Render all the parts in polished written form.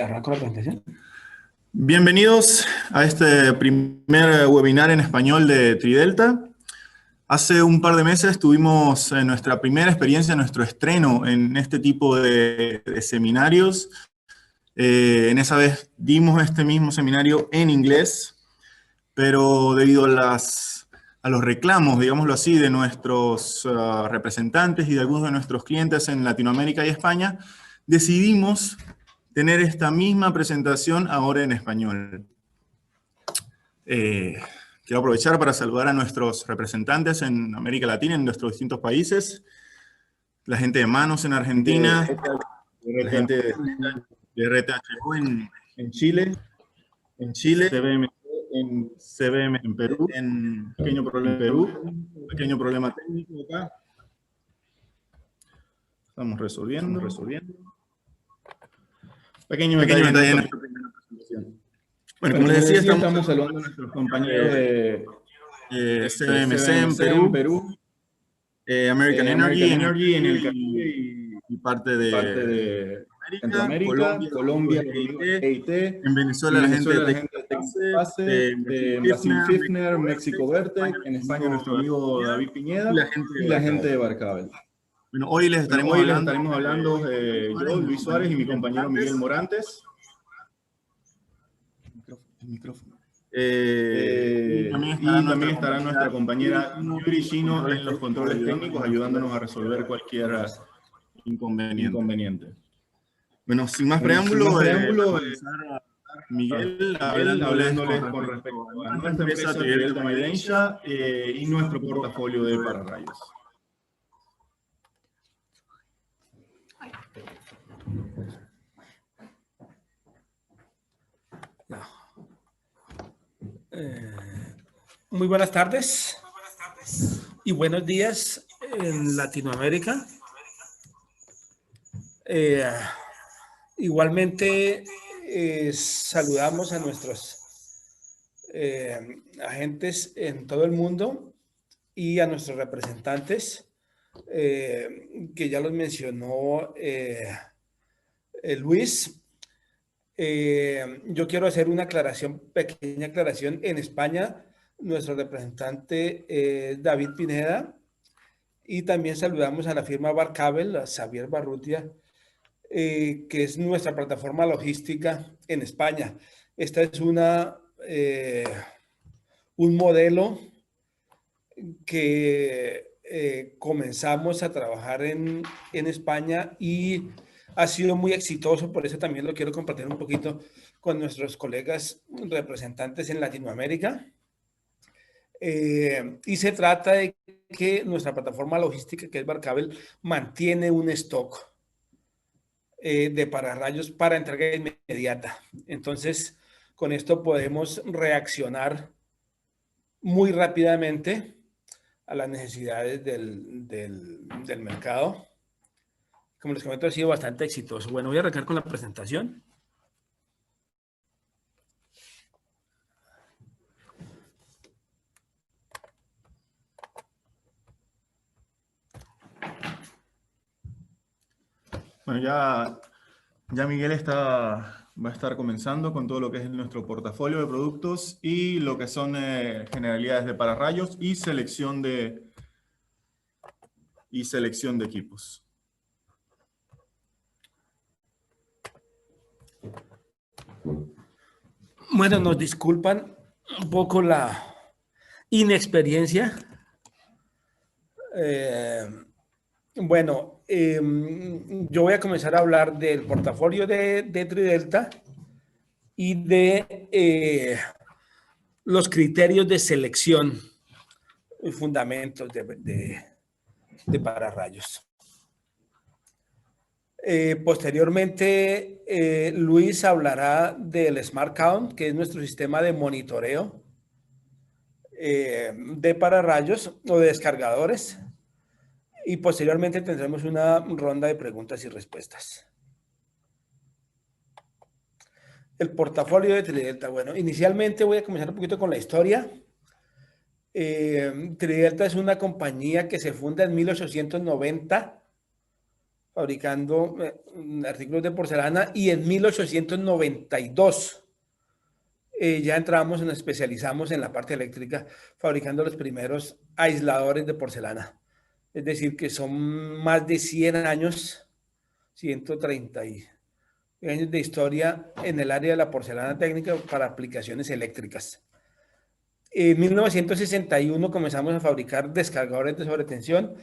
Arranco la presentación. Bienvenidos a este primer webinar en español de Tridelta. Hace un par de meses tuvimos nuestra primera experiencia, nuestro estreno en este tipo de seminarios. En esa vez dimos este mismo seminario en inglés, pero debido a los reclamos, digámoslo así, de nuestros representantes y de algunos de nuestros clientes en Latinoamérica y España, decidimos tener esta misma presentación ahora en español. Quiero aprovechar para saludar a nuestros representantes en América Latina, en nuestros distintos países, la gente de Manos en Argentina, la gente de RTHU en Chile, CBM en Perú, un pequeño problema técnico acá. Estamos resolviendo. Pequeño detalle en nuestra primera presentación. Bueno, como les decía, estamos saludando a nuestros compañeros de CBMC en Perú, American Energy en el Caribe y parte de Centroamérica, Colombia, EIT, en Venezuela la gente de Tecnopase, de Brasil Fifner, México Vertec, en España nuestro amigo David Piñeda y la gente de Barcabel. Bueno, hoy les estaremos hablando yo, Luis Suárez, y mi compañero Miguel Morantes. El micrófono. Y también estará nuestra compañera Yuri Shino en los controles técnicos, ayudándonos a resolver cualquier inconveniente. Bueno, sin más preámbulo, Miguel, hablándoles con respecto a nuestra empresa Tridelta Maidensha y nuestro portafolio de pararrayos. Muy buenas tardes y buenos días en Latinoamérica. Igualmente saludamos a nuestros agentes en todo el mundo y a nuestros representantes que ya los mencionó Luis. Yo quiero hacer una pequeña aclaración. En España, nuestro representante es David Pineda, y también saludamos a la firma Barcabel, a Xavier Barrutia, que es nuestra plataforma logística en España. Esta es un modelo que comenzamos a trabajar en España y ha sido muy exitoso. Por eso también lo quiero compartir un poquito con nuestros colegas representantes en Latinoamérica. Y se trata de que nuestra plataforma logística, que es Barcabel, mantiene un stock de pararrayos para entrega inmediata. Entonces, con esto podemos reaccionar muy rápidamente a las necesidades del mercado. Como les comento, ha sido bastante exitoso. Bueno, voy a arrancar con la presentación. Bueno, ya Miguel va a estar comenzando con todo lo que es nuestro portafolio de productos y lo que son generalidades de pararrayos y selección de equipos. Bueno, nos disculpan un poco la inexperiencia. Yo voy a comenzar a hablar del portafolio de Tridelta y de los criterios de selección y fundamentos de pararrayos. Posteriormente, Luis hablará del Smart Count, que es nuestro sistema de monitoreo de pararrayos o de descargadores. Y posteriormente tendremos una ronda de preguntas y respuestas. El portafolio de Tridelta. Bueno, inicialmente voy a comenzar un poquito con la historia. Tridelta es una compañía que se funda en 1890 fabricando artículos de porcelana, y en 1892 ya entramos, nos especializamos en la parte eléctrica, fabricando los primeros aisladores de porcelana. Es decir, que son más de 100 años, 130 años de historia en el área de la porcelana técnica para aplicaciones eléctricas. En 1961 comenzamos a fabricar descargadores de sobretensión.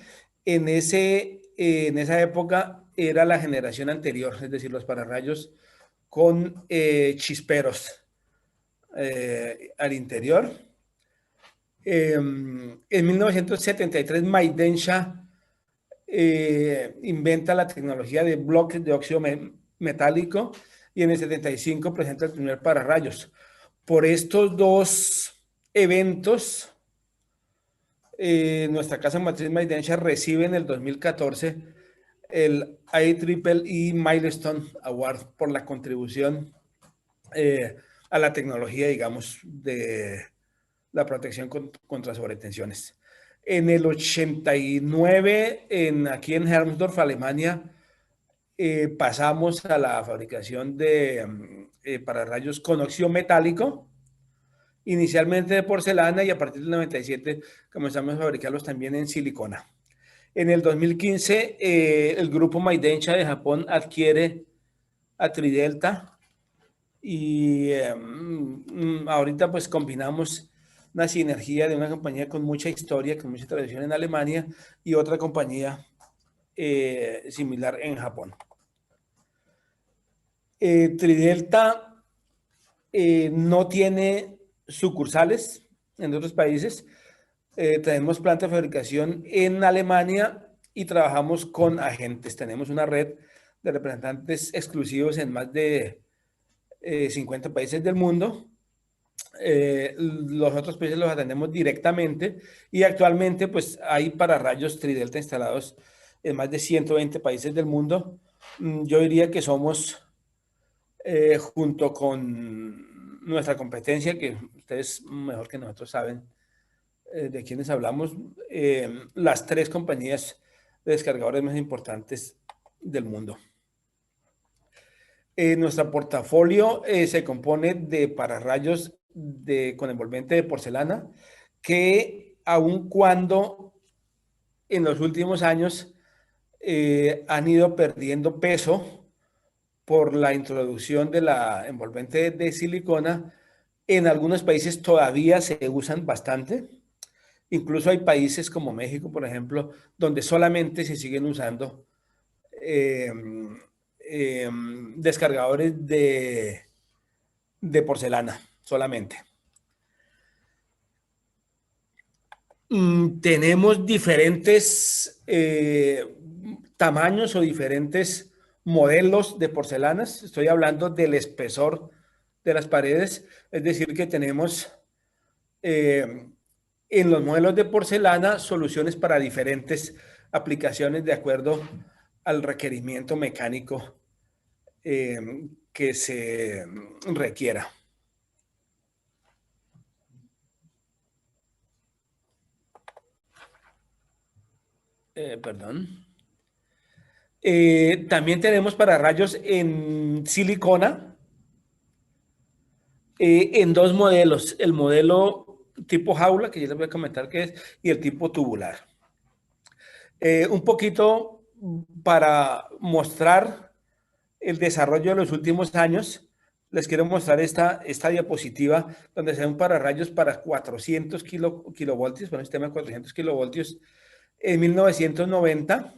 En esa época era la generación anterior, es decir, los pararrayos con chisperos al interior. En 1973, Maidensha inventa la tecnología de bloques de óxido metálico, y en el 75 presenta el primer pararrayos. Por estos dos eventos, nuestra casa matriz Maidensha recibe en el 2014 el IEEE Milestone Award por la contribución a la tecnología, digamos, de la protección contra sobretensiones. En el 89, aquí en Hermsdorf, Alemania, pasamos a la fabricación de pararrayos con óxido metálico, inicialmente de porcelana, y a partir del 97 comenzamos a fabricarlos también en silicona. En el 2015, el grupo Maidensha de Japón adquiere a Tridelta, y ahorita pues combinamos una sinergia de una compañía con mucha historia, con mucha tradición en Alemania, y otra compañía similar en Japón. Tridelta no tiene sucursales en otros países. Tenemos planta de fabricación en Alemania y trabajamos con agentes. Tenemos una red de representantes exclusivos en más de 50 países del mundo. Los otros países los atendemos directamente, y actualmente pues hay pararrayos Tridelta instalados en más de 120 países del mundo. Yo diría que somos, junto con nuestra competencia, que ustedes mejor que nosotros saben de quiénes hablamos, las 3 compañías de descargadores más importantes del mundo. Nuestro portafolio se compone de pararrayos con envolvente de porcelana, que aun cuando en los últimos años han ido perdiendo peso por la introducción de la envolvente de silicona, en algunos países todavía se usan bastante. Incluso hay países como México, por ejemplo, donde solamente se siguen usando descargadores de porcelana solamente. Tenemos diferentes tamaños o diferentes modelos de porcelanas. Estoy hablando del espesor de las paredes, es decir, que tenemos en los modelos de porcelana soluciones para diferentes aplicaciones de acuerdo al requerimiento mecánico que se requiera. Perdón. También tenemos pararrayos en silicona en 2 modelos: el modelo tipo jaula, que yo les voy a comentar qué es, y el tipo tubular. Un poquito para mostrar el desarrollo de los últimos años, les quiero mostrar esta diapositiva donde se ven pararrayos para 400 kilovoltios, para un sistema de 400 kilovoltios en 1990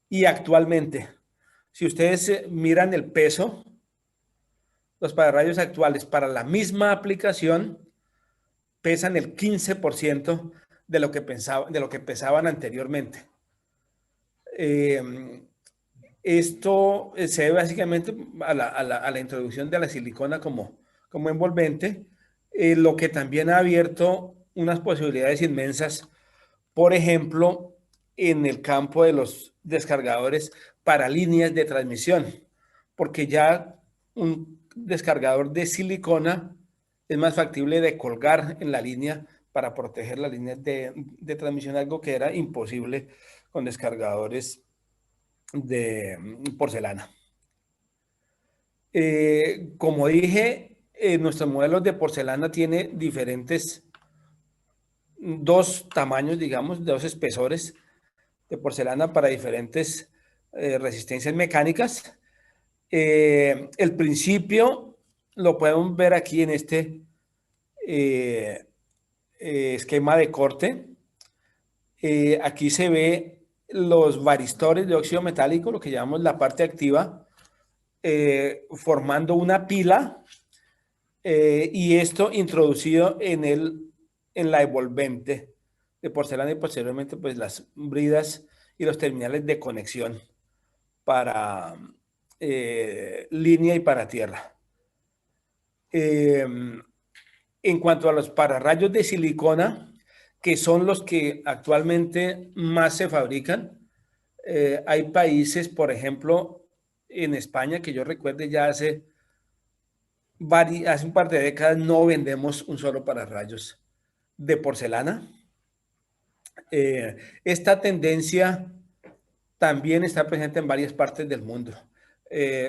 y actualmente. Si ustedes miran el peso, los pararrayos actuales para la misma aplicación pesan el 15% de lo que pesaban anteriormente. Esto se debe básicamente a la introducción de la silicona como envolvente, lo que también ha abierto unas posibilidades inmensas, por ejemplo, en el campo de los descargadores para líneas de transmisión, porque ya un descargador de silicona es más factible de colgar en la línea para proteger las líneas de transmisión, algo que era imposible con descargadores de porcelana. Como dije, nuestros modelos de porcelana tienen dos tamaños, digamos, dos espesores de porcelana para diferentes resistencias mecánicas. El principio lo podemos ver aquí en este esquema de corte. Aquí se ve los varistores de óxido metálico, lo que llamamos la parte activa, formando una pila y esto introducido en la envolvente de porcelana y posteriormente pues las bridas y los terminales de conexión para línea y para tierra. En cuanto a los pararrayos de silicona, que son los que actualmente más se fabrican, hay países, por ejemplo, en España, que yo recuerde ya hace un par de décadas no vendemos un solo pararrayos de porcelana. Esta tendencia también está presente en varias partes del mundo.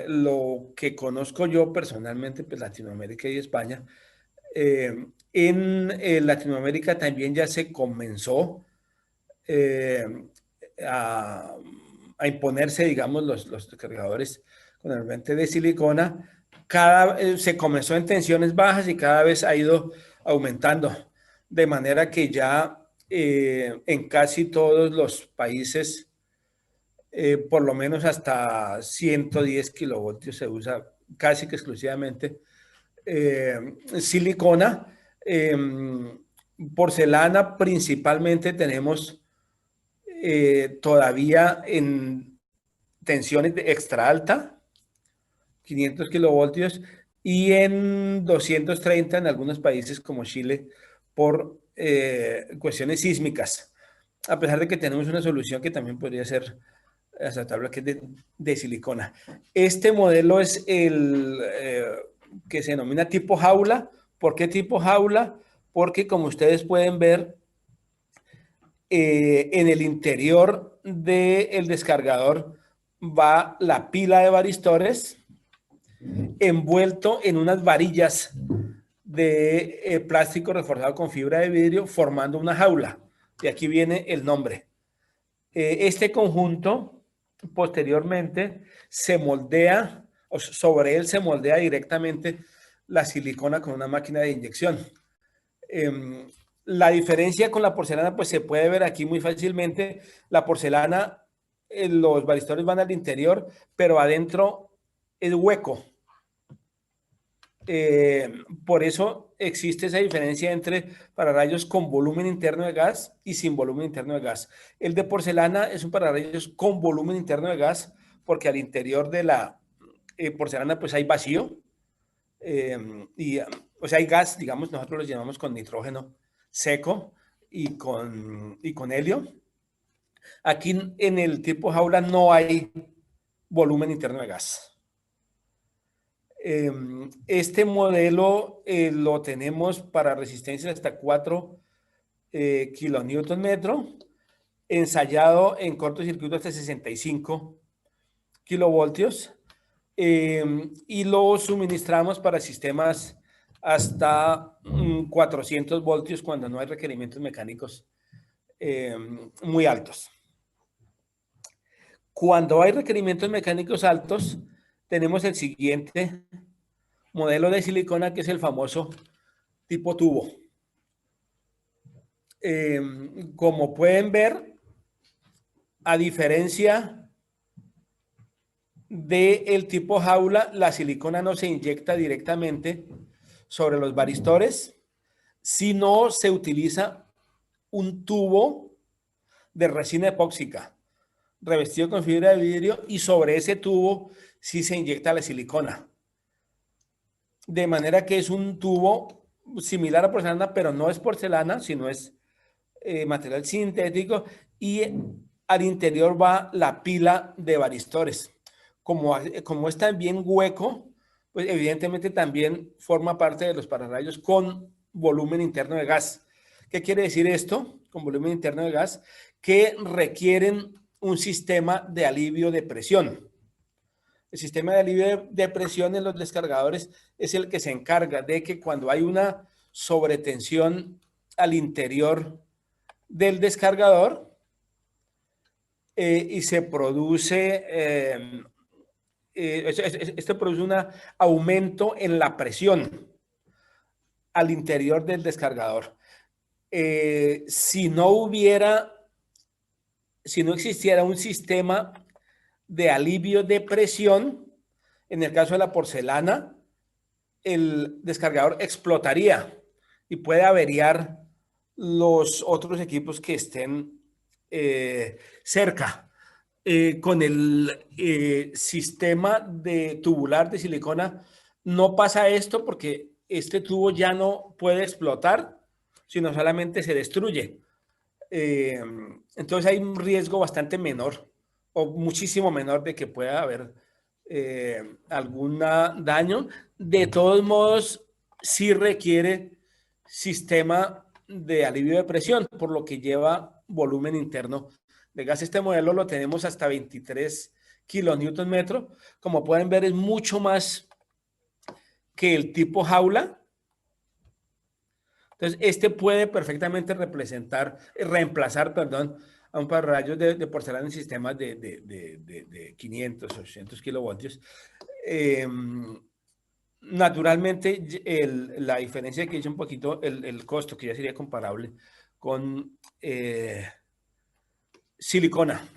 Lo que conozco yo personalmente, pues Latinoamérica y España, en Latinoamérica también ya se comenzó a imponerse, digamos, los cargadores con el lente de silicona. Se comenzó en tensiones bajas y cada vez ha ido aumentando, de manera que ya en casi todos los países, por lo menos hasta 110 kilovoltios se usa casi que exclusivamente silicona. Porcelana principalmente tenemos todavía en tensiones de extra alta, 500 kilovoltios, y en 230 en algunos países como Chile por cuestiones sísmicas, a pesar de que tenemos una solución que también podría ser aceptable, que es de silicona. Este modelo es el que se denomina tipo jaula. ¿Por qué tipo jaula? Porque como ustedes pueden ver, en el interior del descargador va la pila de varistores envuelto en unas varillas de plástico reforzado con fibra de vidrio formando una jaula. Y aquí viene el nombre. Este conjunto posteriormente se moldea, o sobre él se moldea directamente la silicona con una máquina de inyección. La diferencia con la porcelana pues se puede ver aquí muy fácilmente. La porcelana, los varistores van al interior, pero adentro es hueco. Por eso existe esa diferencia entre pararrayos con volumen interno de gas y sin volumen interno de gas. El de porcelana es un pararrayos con volumen interno de gas porque al interior de la porcelana pues hay vacío o sea hay gas, digamos, nosotros lo llamamos con nitrógeno seco y con helio. Aquí en el tipo jaula no hay volumen interno de gas. Este modelo lo tenemos para resistencia hasta 4 kilonewton metro, ensayado en cortocircuito hasta 65 kilovoltios, y lo suministramos para sistemas hasta 400 voltios cuando no hay requerimientos mecánicos muy altos. Cuando hay requerimientos mecánicos altos, tenemos el siguiente modelo de silicona, que es el famoso tipo tubo. Como pueden ver, a diferencia del tipo jaula, la silicona no se inyecta directamente sobre los varistores, sino se utiliza un tubo de resina epóxica revestido con fibra de vidrio y sobre ese tubo sí se inyecta la silicona. De manera que es un tubo similar a porcelana, pero no es porcelana, sino es material sintético, y al interior va la pila de varistores. Como es también hueco, pues evidentemente también forma parte de los pararrayos con volumen interno de gas. ¿Qué quiere decir esto? Con volumen interno de gas, que requieren un sistema de alivio de presión. El sistema de alivio de presión en los descargadores es el que se encarga de que cuando hay una sobretensión al interior del descargador y se produce, esto produce un aumento en la presión al interior del descargador. Si no existiera un sistema de alivio de presión, en el caso de la porcelana, el descargador explotaría y puede averiar los otros equipos que estén cerca. Con el sistema de tubular de silicona no pasa esto porque este tubo ya no puede explotar, sino solamente se destruye. Entonces hay un riesgo bastante menor o muchísimo menor de que pueda haber algún daño. De todos modos, sí requiere sistema de alivio de presión, por lo que lleva volumen interno de gas. Este modelo lo tenemos hasta 23 kilonewton metro. Como pueden ver, es mucho más que el tipo jaula. Entonces, este puede perfectamente reemplazar a un pararrayos de porcelana en sistemas de 500, 800 kilovoltios. Naturalmente, la diferencia que hice un poquito, el costo, que ya sería comparable con silicona.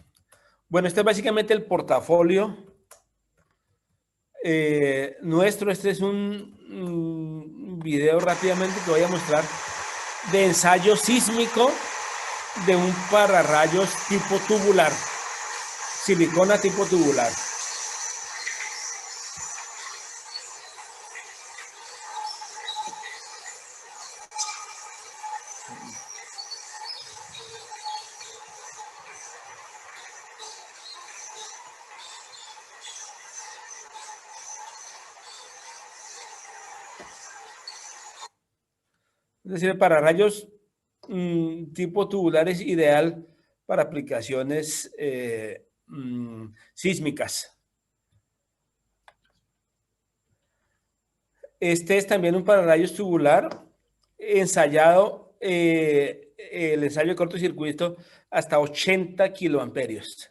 Bueno, este es básicamente el portafolio nuestro. Este es un video rápidamente que voy a mostrar de ensayo sísmico de un pararrayos tipo tubular, silicona tipo tubular. Es decir, el pararrayos tipo tubular es ideal para aplicaciones sísmicas. Este es también un pararrayos tubular ensayado, el ensayo de cortocircuito hasta 80 kiloamperios.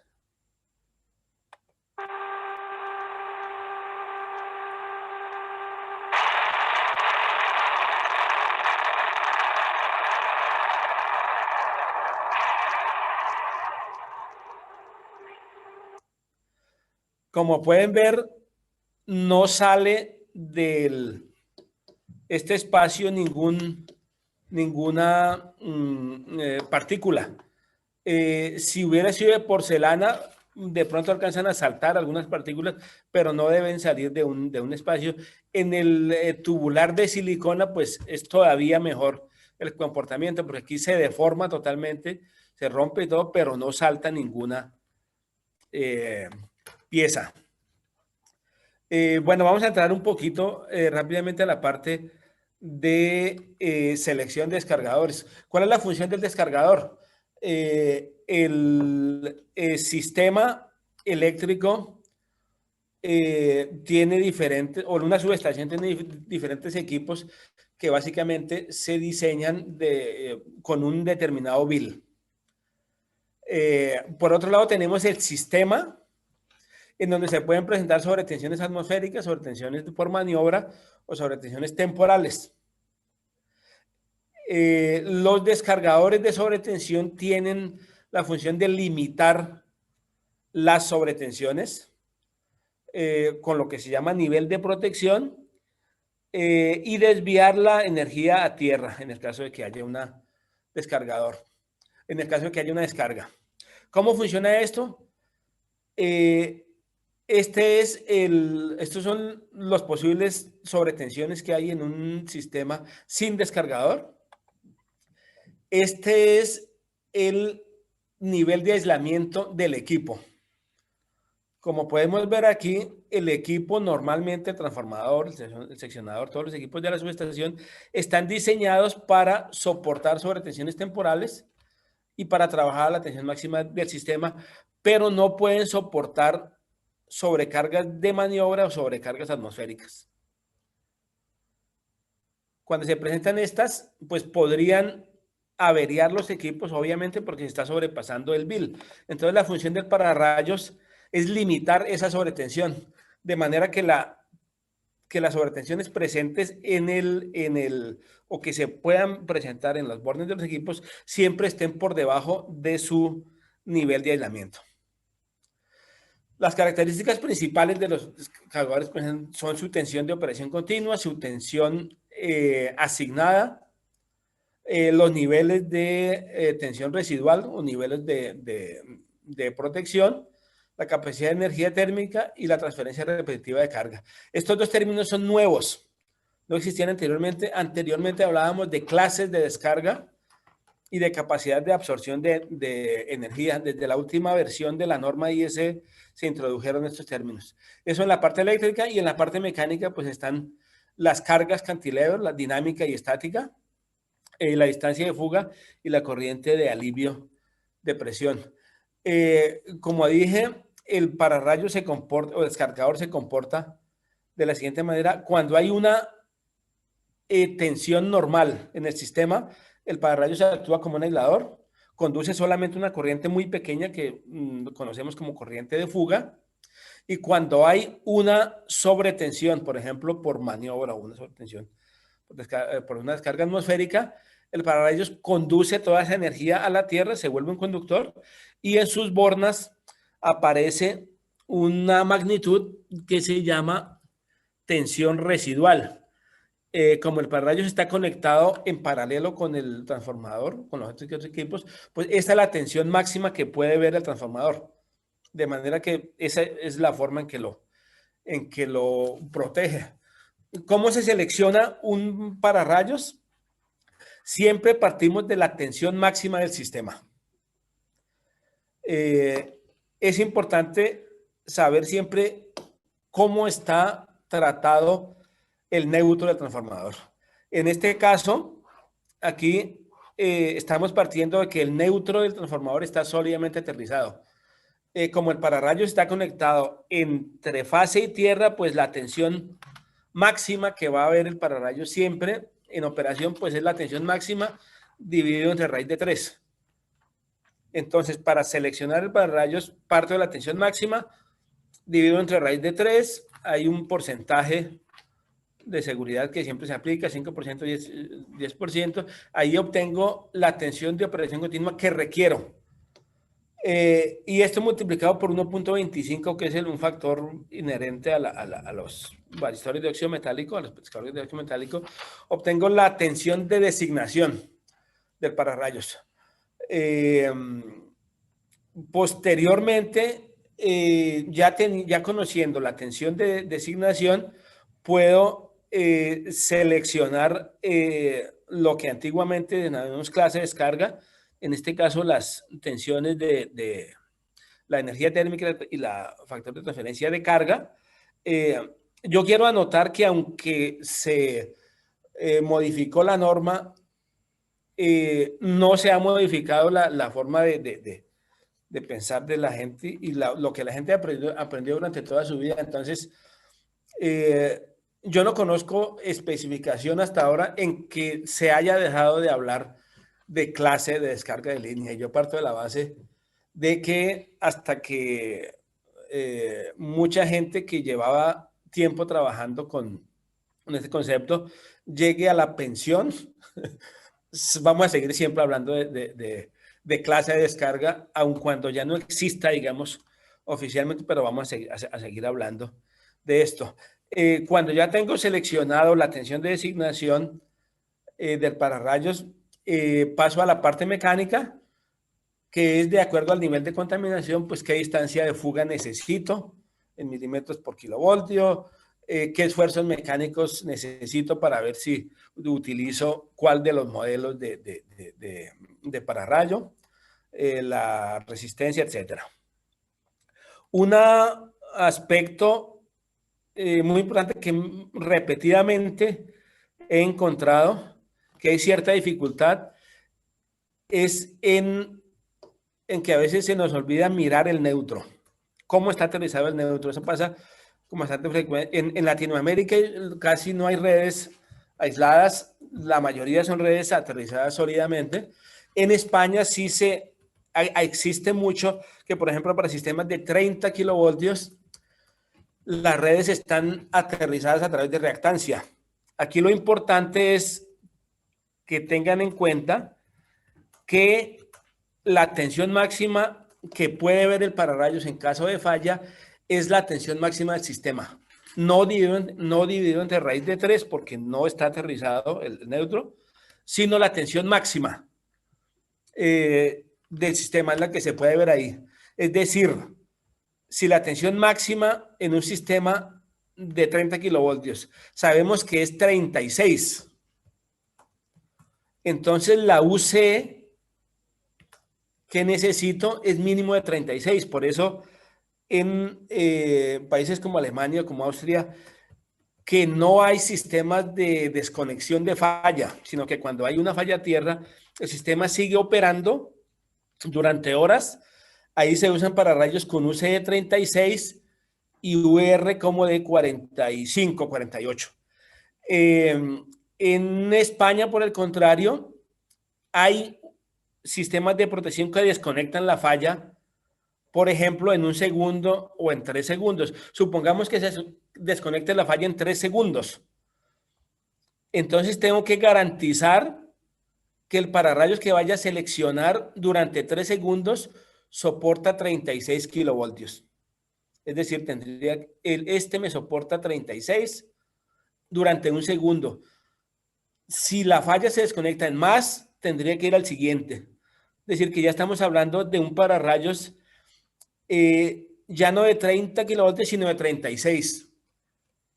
Como pueden ver, no sale de este espacio ninguna partícula. Si hubiera sido de porcelana, de pronto alcanzan a saltar algunas partículas, pero no deben salir de un espacio. En el tubular de silicona, pues es todavía mejor el comportamiento, porque aquí se deforma totalmente, se rompe y todo, pero no salta ninguna pieza. Bueno, vamos a entrar un poquito rápidamente a la parte de selección de descargadores. ¿Cuál es la función del descargador? El sistema eléctrico tiene diferentes, o una subestación tiene diferentes equipos que básicamente se diseñan con un determinado bill. Por otro lado, tenemos el sistema, en donde se pueden presentar sobretensiones atmosféricas, sobretensiones por maniobra o sobretensiones temporales. Los descargadores de sobretensión tienen la función de limitar las sobretensiones con lo que se llama nivel de protección y desviar la energía a tierra en el caso de que haya un descargador, en el caso de que haya una descarga. ¿Cómo funciona esto? Estos son los posibles sobretensiones que hay en un sistema sin descargador. Este es el nivel de aislamiento del equipo. Como podemos ver aquí, el equipo normalmente, el transformador, el seccionador, todos los equipos de la subestación están diseñados para soportar sobretensiones temporales y para trabajar a la tensión máxima del sistema, pero no pueden soportar sobrecargas de maniobra o sobrecargas atmosféricas. Cuando se presentan estas, pues podrían averiar los equipos, obviamente, porque se está sobrepasando el bill. Entonces, la función del pararrayos es limitar esa sobretensión, de manera que las sobretensiones presentes o que se puedan presentar en los bornes de los equipos siempre estén por debajo de su nivel de aislamiento. Las características principales de los cargadores son su tensión de operación continua, su tensión asignada, los niveles de tensión residual o niveles de protección, la capacidad de energía térmica y la transferencia repetitiva de carga. Estos dos términos son nuevos, no existían anteriormente. Anteriormente hablábamos de clases de descarga y de capacidad de absorción de energía. Desde la última versión de la norma IEC se introdujeron estos términos. Eso en la parte eléctrica, y en la parte mecánica pues están las cargas cantilever, la dinámica y estática, la distancia de fuga y la corriente de alivio de presión. Como dije, el pararrayos se comporta, o el descargador se comporta de la siguiente manera. Cuando hay una tensión normal en el sistema, el pararrayos actúa como un aislador, conduce solamente una corriente muy pequeña que conocemos como corriente de fuga, y cuando hay una sobretensión, por ejemplo, por maniobra o una sobretensión por una descarga atmosférica, el pararrayos conduce toda esa energía a la Tierra, se vuelve un conductor, y en sus bornas aparece una magnitud que se llama tensión residual. Como el pararrayos está conectado en paralelo con el transformador, con los otros equipos, pues esta es la tensión máxima que puede ver el transformador. De manera que esa es la forma en que lo protege. ¿Cómo se selecciona un pararrayos? Siempre partimos de la tensión máxima del sistema. Es importante saber siempre cómo está tratado el neutro del transformador. En este caso, aquí estamos partiendo de que el neutro del transformador está sólidamente aterrizado. Como el pararrayos está conectado entre fase y tierra, pues la tensión máxima que va a haber el pararrayos siempre en operación, pues es la tensión máxima dividido entre raíz de 3. Entonces, para seleccionar el pararrayos, parto de la tensión máxima dividido entre raíz de 3. Hay un porcentaje de seguridad que siempre se aplica, 5%, 10%. Ahí obtengo la tensión de operación continua que requiero. Y esto multiplicado por 1.25, que es un factor inherente a los varistores de óxido metálico, a los pescadores de óxido metálico, obtengo la tensión de designación del pararrayos. Posteriormente, ya conociendo la tensión de designación, puedo seleccionar lo que antiguamente denominamos clase de descarga, en este caso las tensiones de la energía térmica y la factor de transferencia de carga. Yo quiero anotar que aunque se modificó la norma, no se ha modificado la forma de pensar de la gente y lo que la gente aprendió durante toda su vida. Entonces, yo no conozco especificación hasta ahora en que se haya dejado de hablar de clase de descarga de línea. Yo parto de la base de que hasta que mucha gente que llevaba tiempo trabajando con este concepto llegue a la pensión, vamos a seguir siempre hablando de clase de descarga, aun cuando ya no exista, digamos, oficialmente, pero vamos a seguir hablando de esto. Cuando ya tengo seleccionado la tensión de designación del pararrayos, paso a la parte mecánica, que es de acuerdo al nivel de contaminación, pues qué distancia de fuga necesito en milímetros por kilovoltio, qué esfuerzos mecánicos necesito para ver si utilizo cuál de los modelos de pararrayo, la resistencia, etc. Un aspecto muy importante que repetidamente he encontrado que hay cierta dificultad es en en que a veces se nos olvida mirar el neutro. ¿Cómo está aterrizado el neutro? Eso pasa como bastante frecuente. En Latinoamérica casi no hay redes aisladas, la mayoría son redes aterrizadas sólidamente. En España sí existe mucho que, por ejemplo, para sistemas de 30 kilovoltios, las redes están aterrizadas a través de reactancia. Aquí lo importante es que tengan en cuenta que la tensión máxima que puede ver el pararrayos en caso de falla es la tensión máxima del sistema. No dividido entre raíz de 3 porque no está aterrizado el neutro, sino la tensión máxima del sistema es la que se puede ver ahí. Es decir, si la tensión máxima en un sistema de 30 kilovoltios sabemos que es 36, entonces la UC que necesito es mínimo de 36. Por eso en países como Alemania, como Austria, que no hay sistemas de desconexión de falla, sino que cuando hay una falla a tierra, el sistema sigue operando durante horas. Ahí se usan pararrayos con UC de 36 y UR como de 45, 48. En España, por el contrario, hay sistemas de protección que desconectan la falla, por ejemplo, en 1 segundo o en 3 segundos. Supongamos que se desconecte la falla en 3 segundos. Entonces tengo que garantizar que el pararrayos que vaya a seleccionar durante 3 segundos soporta 36 kilovoltios. Es decir, este me soporta 36 durante 1 segundo. Si la falla se desconecta en más, tendría que ir al siguiente. Es decir, que ya estamos hablando de un pararrayos ya no de 30 kilovoltios, sino de 36,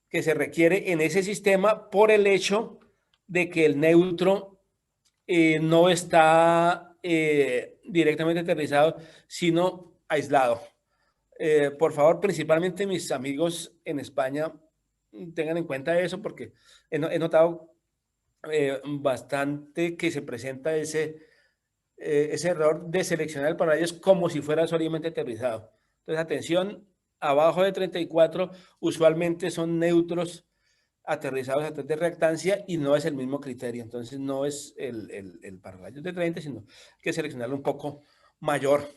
que se requiere en ese sistema por el hecho de que el neutro no está directamente aterrizado, sino aislado. Por favor, principalmente mis amigos en España, tengan en cuenta eso porque he notado bastante que se presenta ese error de seleccionar el pararrayos como si fuera sólidamente aterrizado. Entonces, atención, abajo de 34 usualmente son neutros aterrizados a través de reactancia y no es el mismo criterio. Entonces, no es el pararrayos de 30, sino que seleccionarlo un poco mayor.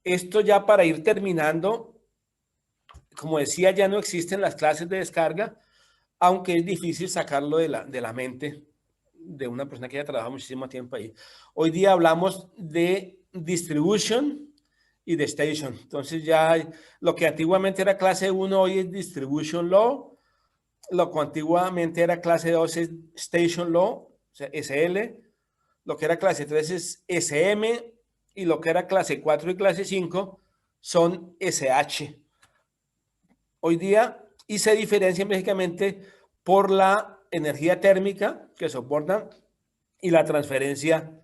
Esto ya para ir terminando, como decía, ya no existen las clases de descarga, aunque es difícil sacarlo de la mente de una persona que ya trabaja muchísimo tiempo ahí. Hoy día hablamos de distribution y de station. Entonces ya lo que antiguamente era clase 1 hoy es distribution law, lo que antiguamente era clase 2 es station law, o sea, SL, lo que era clase 3 es SM y lo que era clase 4 y clase 5 son SH. Hoy día, y se diferencian básicamente por la energía térmica que soportan y la transferencia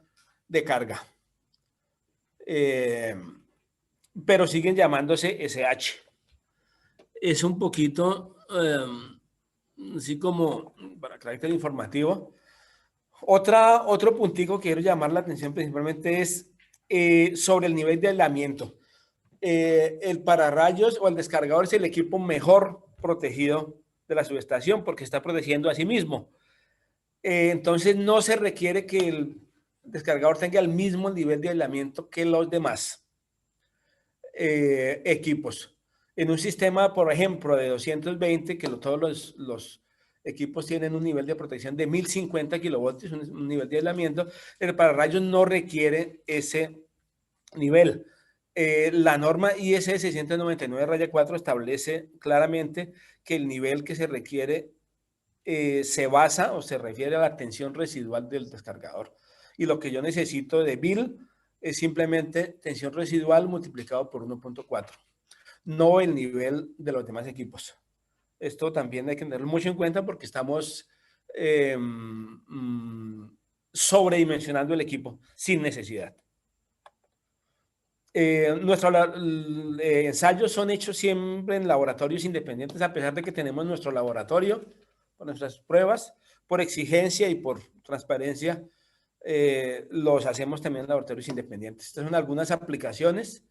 de carga. Pero siguen llamándose SH. Es un poquito, así como para carácter informativo. Otro puntico que quiero llamar la atención principalmente es sobre el nivel de aislamiento. El pararrayos o el descargador es el equipo mejor protegido de la subestación porque está protegiendo a sí mismo. Entonces no se requiere que el descargador tenga el mismo nivel de aislamiento que los demás equipos. En un sistema, por ejemplo, de 220, que todos los equipos tienen un nivel de protección de 1050 kilovoltios, un nivel de aislamiento, el pararrayos no requiere ese nivel. La norma IS 699-4 establece claramente que el nivel que se requiere se basa o se refiere a la tensión residual del descargador. Y lo que yo necesito de bill es simplemente tensión residual multiplicado por 1.4, no el nivel de los demás equipos. Esto también hay que tenerlo mucho en cuenta porque estamos sobredimensionando el equipo sin necesidad. Nuestros ensayos son hechos siempre en laboratorios independientes, a pesar de que tenemos nuestro laboratorio, con nuestras pruebas, por exigencia y por transparencia. los hacemos también en laboratorios independientes. Estas son algunas aplicaciones.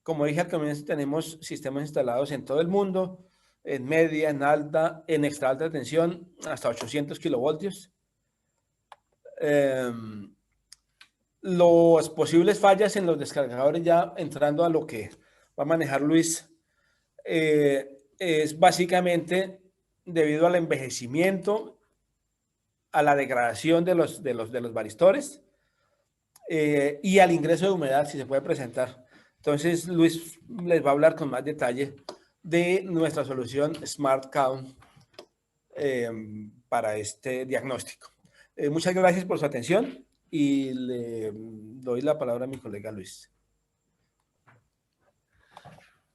Como dije al comienzo, tenemos sistemas instalados en todo el mundo, en media, en alta, en extra alta tensión, hasta 800 kilovoltios. Los posibles fallas en los descargadores, ya entrando a lo que va a manejar Luis, es básicamente debido al envejecimiento, a la degradación de los varistores y al ingreso de humedad, si se puede presentar. Entonces, Luis les va a hablar con más detalle de nuestra solución Smart Count para este diagnóstico. Muchas gracias por su atención y le doy la palabra a mi colega Luis.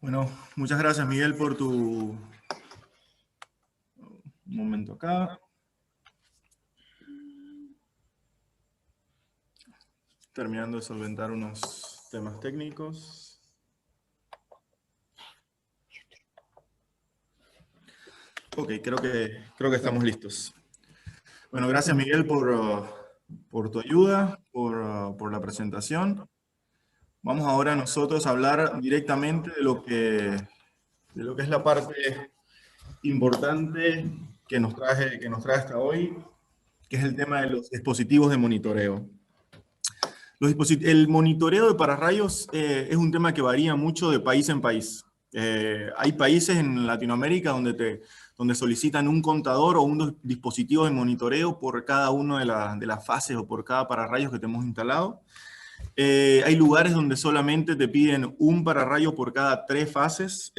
Bueno, muchas gracias, Miguel, por tu... Un momento acá. Terminando de solventar unos temas técnicos. Ok, creo que estamos listos. Bueno, gracias, Miguel, por tu ayuda, por la presentación. Vamos ahora nosotros a hablar directamente de lo que es la parte importante que nos trae hasta hoy, que es el tema de los dispositivos de monitoreo. El monitoreo de pararrayos es un tema que varía mucho de país en país. Hay países en Latinoamérica donde solicitan un contador o un dispositivo de monitoreo por cada una de las fases o por cada pararrayos que tenemos instalado. Hay lugares donde solamente te piden un pararrayo por cada 3 fases,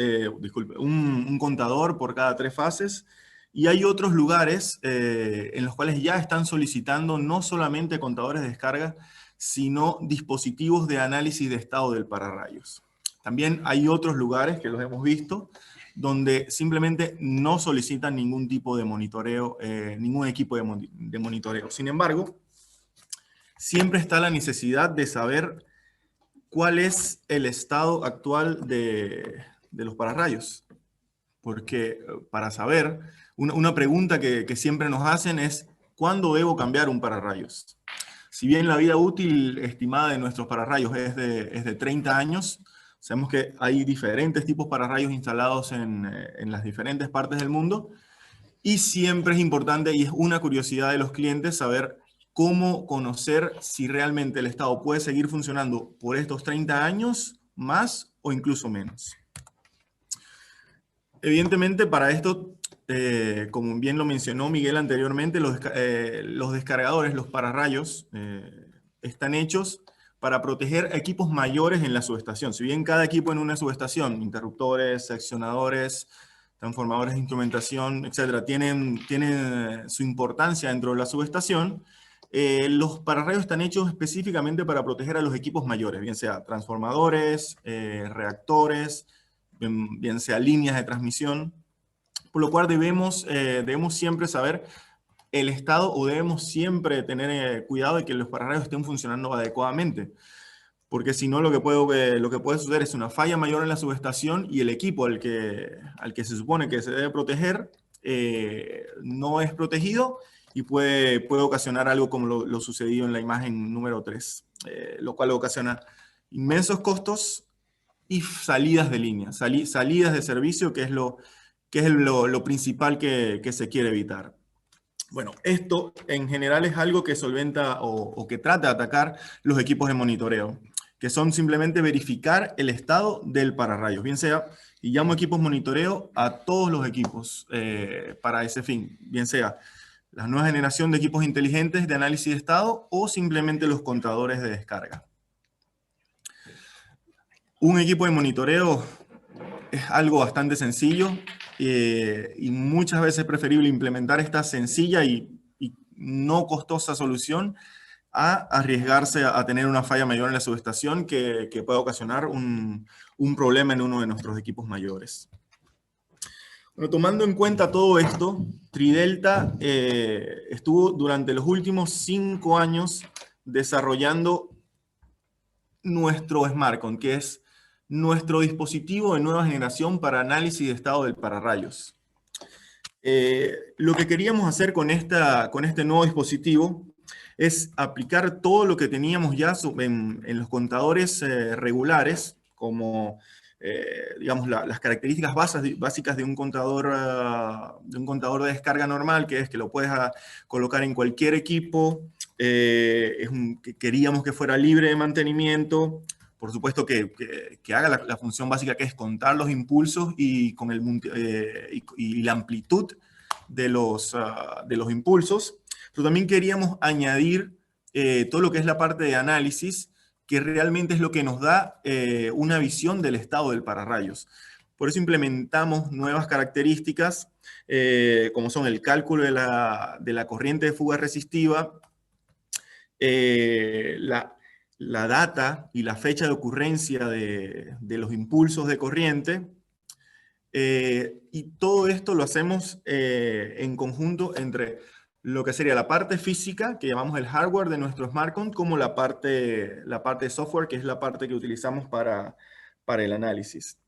un contador por cada 3 fases, y hay otros lugares en los cuales ya están solicitando no solamente contadores de descarga, sino dispositivos de análisis de estado del pararrayos. También hay otros lugares, que los hemos visto, donde simplemente no solicitan ningún tipo de monitoreo, ningún equipo de monitoreo. Sin embargo, siempre está la necesidad de saber cuál es el estado actual de los pararrayos. Porque para saber, una pregunta que siempre nos hacen es, ¿cuándo debo cambiar un pararrayos? Si bien la vida útil estimada de nuestros pararrayos es de 30 años, sabemos que hay diferentes tipos de pararrayos instalados en las diferentes partes del mundo, y siempre es importante, y es una curiosidad de los clientes, saber cómo conocer si realmente el estado puede seguir funcionando por estos 30 años más o incluso menos. Evidentemente, para esto, como bien lo mencionó Miguel anteriormente, los descargadores, los pararrayos, están hechos para proteger equipos mayores en la subestación. Si bien cada equipo en una subestación, interruptores, seccionadores, transformadores de instrumentación, etcétera, tienen su importancia dentro de la subestación, los pararrayos están hechos específicamente para proteger a los equipos mayores, bien sea transformadores, reactores, bien sea líneas de transmisión, por lo cual debemos siempre saber el estado, o debemos siempre tener cuidado de que los pararrayos estén funcionando adecuadamente, porque si no lo que puede suceder es una falla mayor en la subestación y el equipo al que se supone que se debe proteger no es protegido y puede ocasionar algo como lo sucedido en la imagen número 3, lo cual ocasiona inmensos costos y salidas de línea, salidas de servicio, que es lo principal que se quiere evitar. Bueno, esto en general es algo que solventa o que trata de atacar los equipos de monitoreo, que son simplemente verificar el estado del pararrayos, bien sea, y llamo equipos monitoreo a todos los equipos para ese fin, bien sea la nueva generación de equipos inteligentes de análisis de estado o simplemente los contadores de descarga. Un equipo de monitoreo es algo bastante sencillo y muchas veces es preferible implementar esta sencilla y no costosa solución a arriesgarse a tener una falla mayor en la subestación que pueda ocasionar un problema en uno de nuestros equipos mayores. Bueno, tomando en cuenta todo esto, Tridelta estuvo durante los últimos 5 años desarrollando nuestro SmartCount, que es nuestro dispositivo de nueva generación para análisis de estado del pararrayos. Lo que queríamos hacer con este nuevo dispositivo es aplicar todo lo que teníamos ya en los contadores regulares, como digamos, las características básicas de un contador de descarga normal, que es que lo puedes colocar en cualquier equipo, queríamos que fuera libre de mantenimiento, por supuesto que haga la función básica, que es contar los impulsos y, y la amplitud de los impulsos, pero también queríamos añadir todo lo que es la parte de análisis, que realmente es lo que nos da una visión del estado del pararrayos. Por eso implementamos nuevas características, como son el cálculo de la corriente de fuga resistiva, la data y la fecha de ocurrencia de los impulsos de corriente, y todo esto lo hacemos en conjunto entre lo que sería la parte física, que llamamos el hardware de nuestro SmartCont, como la parte de software, que es la parte que utilizamos para el análisis.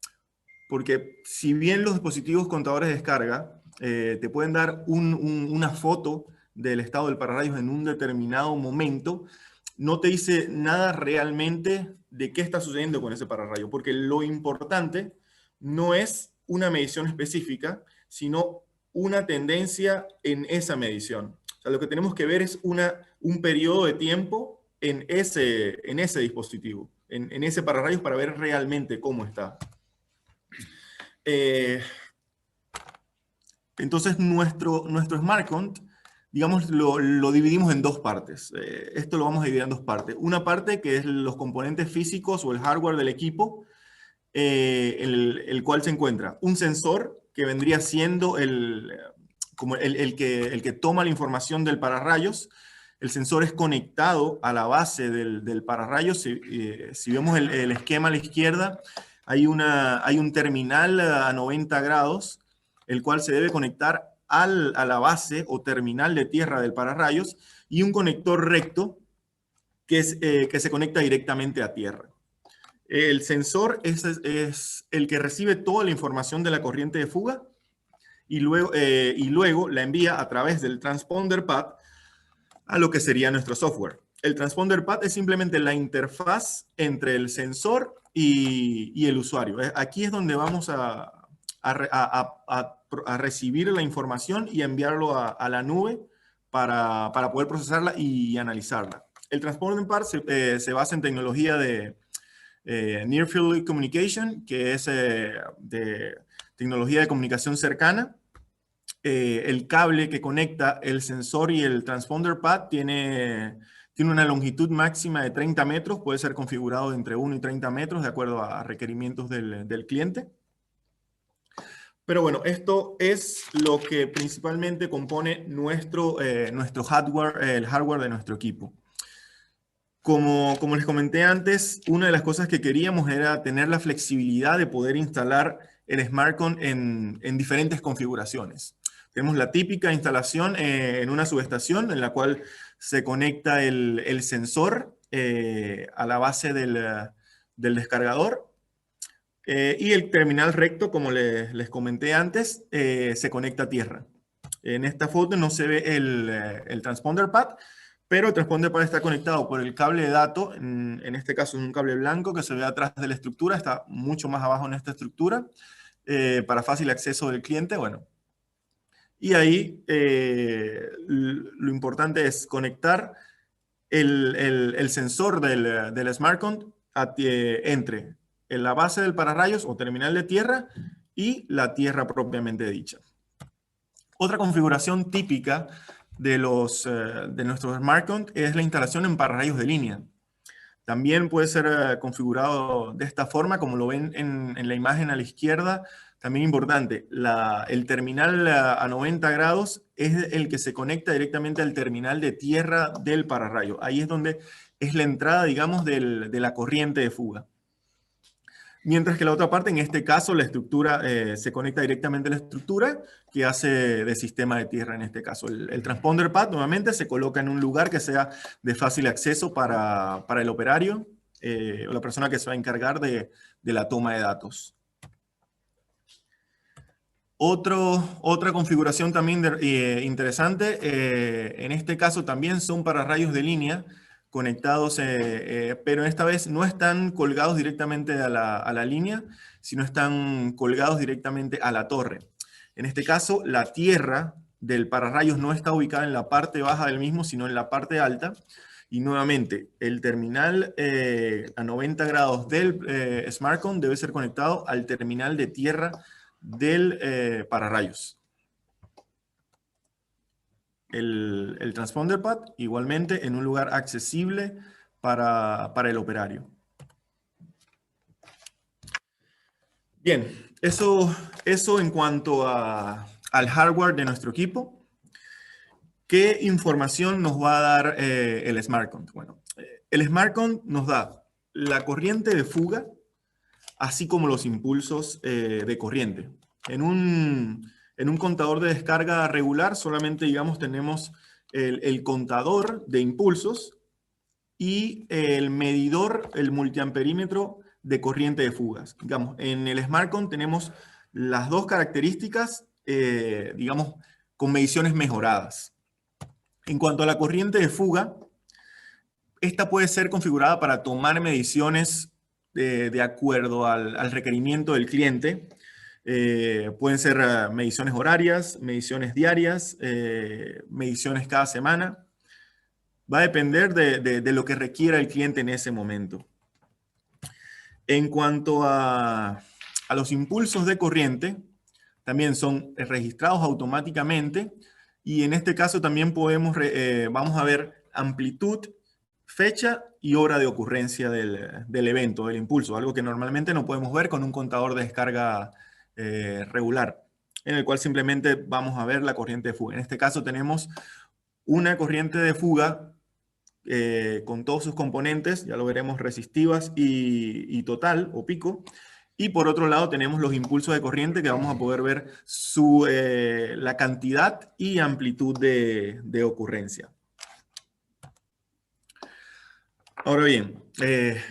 Porque si bien los dispositivos contadores de descarga te pueden dar una foto del estado del pararrayos en un determinado momento, no te dice nada realmente de qué está sucediendo con ese pararrayo, porque lo importante no es una medición específica, sino una tendencia en esa medición. O sea, lo que tenemos que ver es un periodo de tiempo en ese dispositivo, en ese pararrayos, para ver realmente cómo está. Entonces, nuestro SmartCont, digamos, lo dividimos en dos partes. Esto lo vamos a dividir en dos partes. Una parte que es los componentes físicos o el hardware del equipo, el cual se encuentra un sensor que vendría siendo como el que toma la información del pararrayos. El sensor es conectado a la base del pararrayos. Si vemos el esquema a la izquierda, hay un terminal a 90 grados, el cual se debe conectar a la base o terminal de tierra del pararrayos, y un conector recto que se conecta directamente a tierra. El sensor es el que recibe toda la información de la corriente de fuga y luego la envía a través del transponder pad a lo que sería nuestro software. El transponder pad es simplemente la interfaz entre el sensor y el usuario. Aquí es donde vamos a recibir la información y enviarlo a la nube para poder procesarla y analizarla. El transponder pad se basa en tecnología de Near Field Communication, que es de tecnología de comunicación cercana. El cable que conecta el sensor y el transponder pad tiene una longitud máxima de 30 metros, puede ser configurado entre 1 y 30 metros de acuerdo a requerimientos del cliente. Pero bueno, esto es lo que principalmente compone nuestro hardware, el hardware de nuestro equipo. Como les comenté antes, una de las cosas que queríamos era tener la flexibilidad de poder instalar el SmartCont en diferentes configuraciones. Tenemos la típica instalación en una subestación en la cual se conecta el sensor a la base del descargador, y el terminal recto, como les comenté antes, se conecta a tierra. En esta foto no se ve el transponder pad, pero el transponder pad está conectado por el cable de datos, en este caso es un cable blanco que se ve atrás de la estructura, está mucho más abajo en esta estructura, para fácil acceso del cliente. Bueno, y ahí lo importante es conectar el sensor del SmartCont entre la base del pararrayos o terminal de tierra y la tierra propiamente dicha. Otra configuración típica de nuestros SmartCont es la instalación en pararrayos de línea. También puede ser configurado de esta forma, como lo ven en la imagen a la izquierda. También importante, el terminal a 90 grados es el que se conecta directamente al terminal de tierra del pararrayo. Ahí es donde es la entrada, digamos, de la corriente de fuga. Mientras que la otra parte, en este caso, la estructura se conecta directamente a la estructura que hace de sistema de tierra en este caso. El transponder pad nuevamente se coloca en un lugar que sea de fácil acceso para el operario o la persona que se va a encargar de la toma de datos. Otra configuración también interesante, en este caso también son pararrayos de línea conectados, pero esta vez no están colgados directamente a la línea, sino están colgados directamente a la torre. En este caso, la tierra del pararrayos no está ubicada en la parte baja del mismo, sino en la parte alta. Y nuevamente, el terminal a 90 grados del SmartCon debe ser conectado al terminal de tierra del pararrayos. El transponder pad igualmente en un lugar accesible para el operario. Bien, eso en cuanto al hardware de nuestro equipo. ¿Qué información nos va a dar el SmartCon? Bueno, el SmartCon nos da la corriente de fuga, así como los impulsos de corriente. En un contador de descarga regular solamente, digamos, tenemos el contador de impulsos y el medidor, el multiamperímetro de corriente de fugas. Digamos, en el SmartCon tenemos las dos características, digamos, con mediciones mejoradas. En cuanto a la corriente de fuga, esta puede ser configurada para tomar mediciones de acuerdo al requerimiento del cliente. Pueden ser mediciones horarias, mediciones diarias, mediciones cada semana. Va a depender de lo que requiera el cliente en ese momento. En cuanto a los impulsos de corriente, también son registrados automáticamente y en este caso también vamos a ver amplitud, fecha y hora de ocurrencia del evento, del impulso, algo que normalmente no podemos ver con un contador de descarga regular, en el cual simplemente vamos a ver la corriente de fuga. En este caso tenemos una corriente de fuga con todos sus componentes, ya lo veremos, resistivas y total o pico. Y por otro lado tenemos los impulsos de corriente que vamos a poder ver la cantidad y amplitud de ocurrencia. Ahora bien,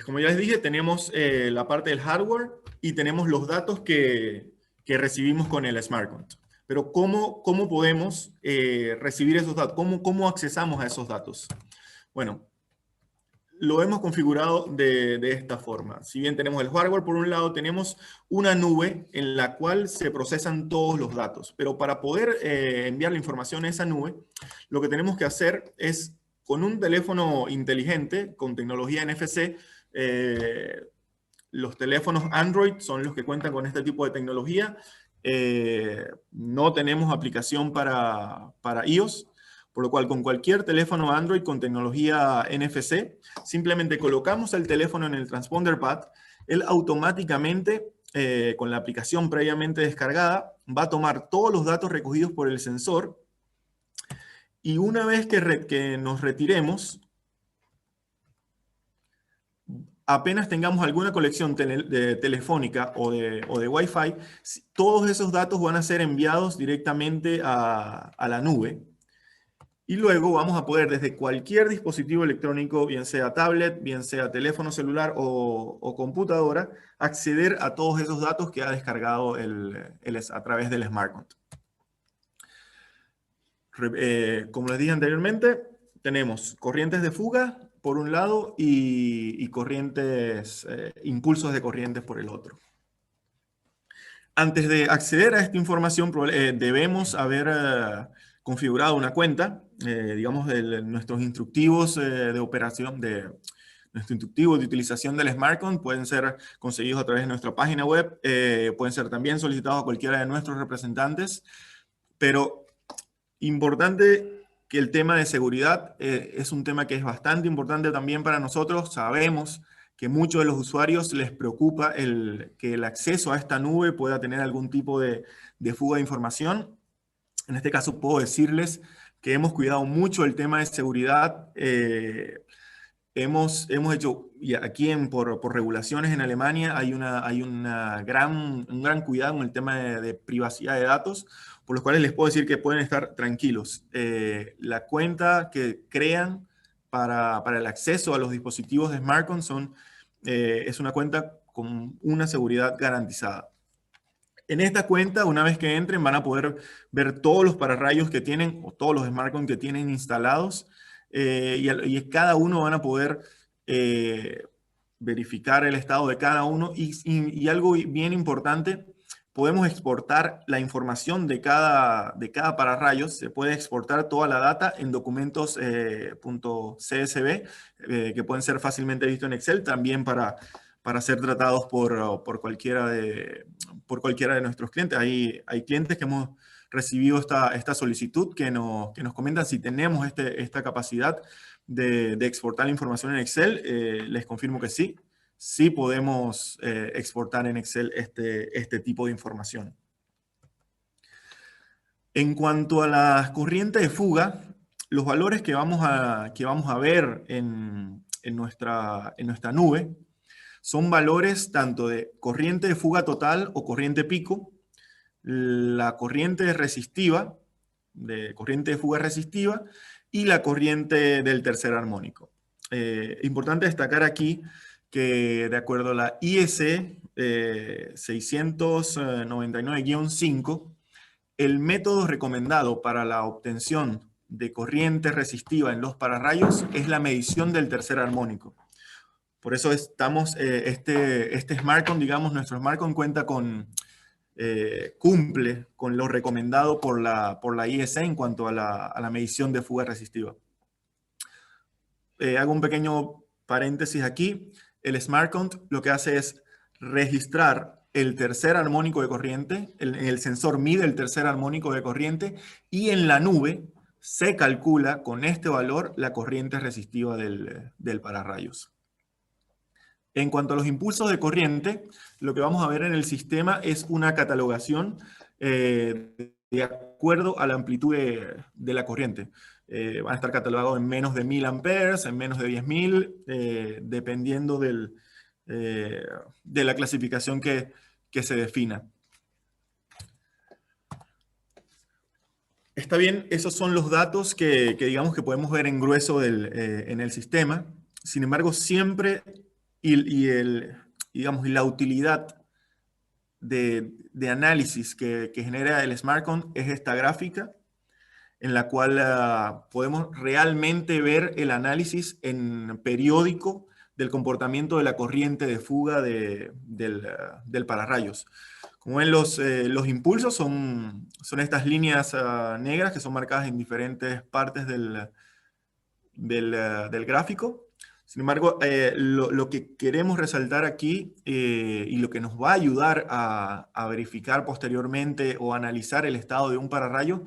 como ya les dije, tenemos la parte del hardware y tenemos los datos que recibimos con el SmartCon. Pero ¿cómo podemos recibir esos datos? ¿Cómo accesamos a esos datos? Bueno, lo hemos configurado de esta forma. Si bien tenemos el hardware, por un lado tenemos una nube en la cual se procesan todos los datos. Pero para poder enviar la información a esa nube, lo que tenemos que hacer es, con un teléfono inteligente, con tecnología NFC, los teléfonos Android son los que cuentan con este tipo de tecnología. No tenemos aplicación para iOS, por lo cual con cualquier teléfono Android con tecnología NFC, simplemente colocamos el teléfono en el transponder pad, él automáticamente, con la aplicación previamente descargada, va a tomar todos los datos recogidos por el sensor y una vez que nos retiremos, apenas tengamos alguna conexión telefónica o de Wi-Fi, todos esos datos van a ser enviados directamente a la nube. Y luego vamos a poder desde cualquier dispositivo electrónico, bien sea tablet, bien sea teléfono celular o computadora, acceder a todos esos datos que ha descargado a través del SmartCon. Como les dije anteriormente, tenemos corrientes de fuga por un lado y corrientes, impulsos de corrientes por el otro. Antes de acceder a esta información, debemos haber configurado una cuenta, digamos, de nuestros instructivos de operación, nuestro instructivo de utilización del SmartCon pueden ser conseguidos a través de nuestra página web, pueden ser también solicitados a cualquiera de nuestros representantes, pero importante que el tema de seguridad es un tema que es bastante importante también para nosotros. Sabemos que muchos de los usuarios les preocupa que el acceso a esta nube pueda tener algún tipo de fuga de información. En este caso puedo decirles que hemos cuidado mucho el tema de seguridad. Hemos hecho, y aquí por regulaciones en Alemania hay un gran cuidado en el tema de privacidad de datos, por los cuales les puedo decir que pueden estar tranquilos. La cuenta que crean para el acceso a los dispositivos de SmartCon es una cuenta con una seguridad garantizada. En esta cuenta, una vez que entren, van a poder ver todos los pararrayos que tienen o todos los SmartCon que tienen instalados y cada uno van a poder verificar el estado de cada uno y algo bien importante, podemos exportar la información de cada pararrayos, se puede exportar toda la data en documentos .csv que pueden ser fácilmente vistos en Excel, también para ser tratados por cualquiera de nuestros clientes. Hay clientes que hemos recibido esta solicitud que nos comentan si tenemos esta capacidad de exportar la información en Excel. Les confirmo que sí. Sí podemos exportar en Excel este tipo de información. En cuanto a las corrientes de fuga, los valores que vamos a ver en nuestra nube son valores tanto de corriente de fuga total o corriente pico, la corriente resistiva, de corriente de fuga resistiva, y la corriente del tercer armónico. Importante destacar aquí que de acuerdo a la IEC 699-5, el método recomendado para la obtención de corriente resistiva en los pararrayos es la medición del tercer armónico. Por eso estamos, este SmartCon, digamos, nuestro SmartCon cuenta cumple con lo recomendado por la IEC en cuanto a la medición de fuga resistiva. Hago un pequeño paréntesis aquí. El SmartCount lo que hace es registrar el tercer armónico de corriente, el sensor mide el tercer armónico de corriente y en la nube se calcula con este valor la corriente resistiva del pararrayos. En cuanto a los impulsos de corriente, lo que vamos a ver en el sistema es una catalogación de acuerdo a la amplitud de la corriente. Van a estar catalogados en menos de 1000 amperes, en menos de 10.000, dependiendo de la clasificación que se defina. Está bien, esos son los datos que digamos que podemos ver en grueso en el sistema. Sin embargo, siempre y la utilidad de análisis que genera el SmartCount es esta gráfica, en la cual podemos realmente ver el análisis en periódico del comportamiento de la corriente de fuga del pararrayos. Como ven, los impulsos son estas líneas negras que son marcadas en diferentes partes del gráfico. Sin embargo, lo que queremos resaltar aquí y lo que nos va a ayudar a verificar posteriormente o analizar el estado de un pararrayo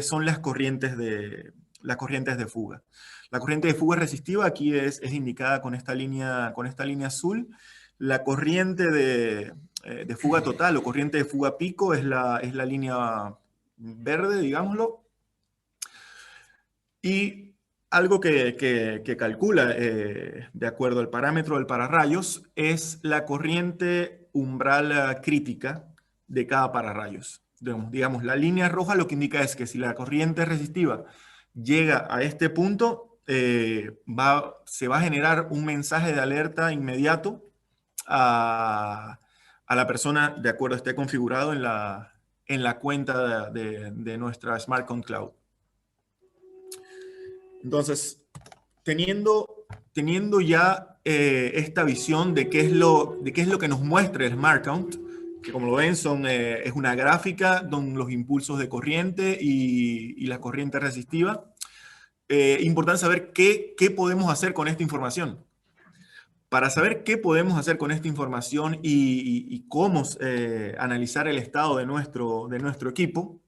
son las corrientes de fuga. La corriente de fuga resistiva aquí es indicada con esta línea azul. La corriente de fuga total o corriente de fuga pico es la línea verde, digámoslo. Y algo que calcula, de acuerdo al parámetro del pararrayos, es la corriente umbral crítica de cada pararrayos. Digamos, la línea roja lo que indica es que si la corriente resistiva llega a este punto, se va a generar un mensaje de alerta inmediato a la persona, de acuerdo esté configurado en la cuenta de nuestra SmartCount Cloud. Entonces, teniendo ya esta visión de qué es lo que nos muestra el SmartCount, que como lo ven es una gráfica con los impulsos de corriente y la corriente resistiva, importante saber qué podemos hacer con esta información. Para saber qué podemos hacer con esta información y cómo analizar el estado de nuestro equipo,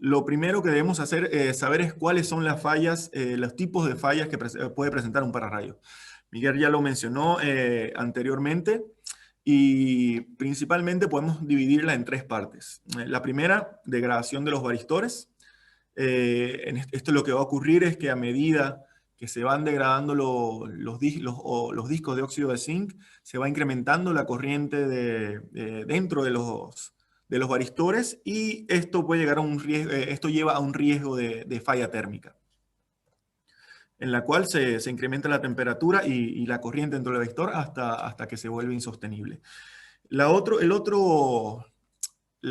lo primero que debemos saber es cuáles son las fallas, los tipos de fallas que puede presentar un pararrayo. Miguel ya lo mencionó anteriormente y principalmente podemos dividirla en tres partes. La primera, degradación de los varistores. Esto lo que va a ocurrir es que a medida que se van degradando los discos de óxido de zinc, se va incrementando la corriente dentro de los varistores y esto puede llegar a un riesgo, esto lleva a un riesgo de falla térmica, en la cual se incrementa la temperatura y la corriente dentro del varistor hasta que se vuelve insostenible. El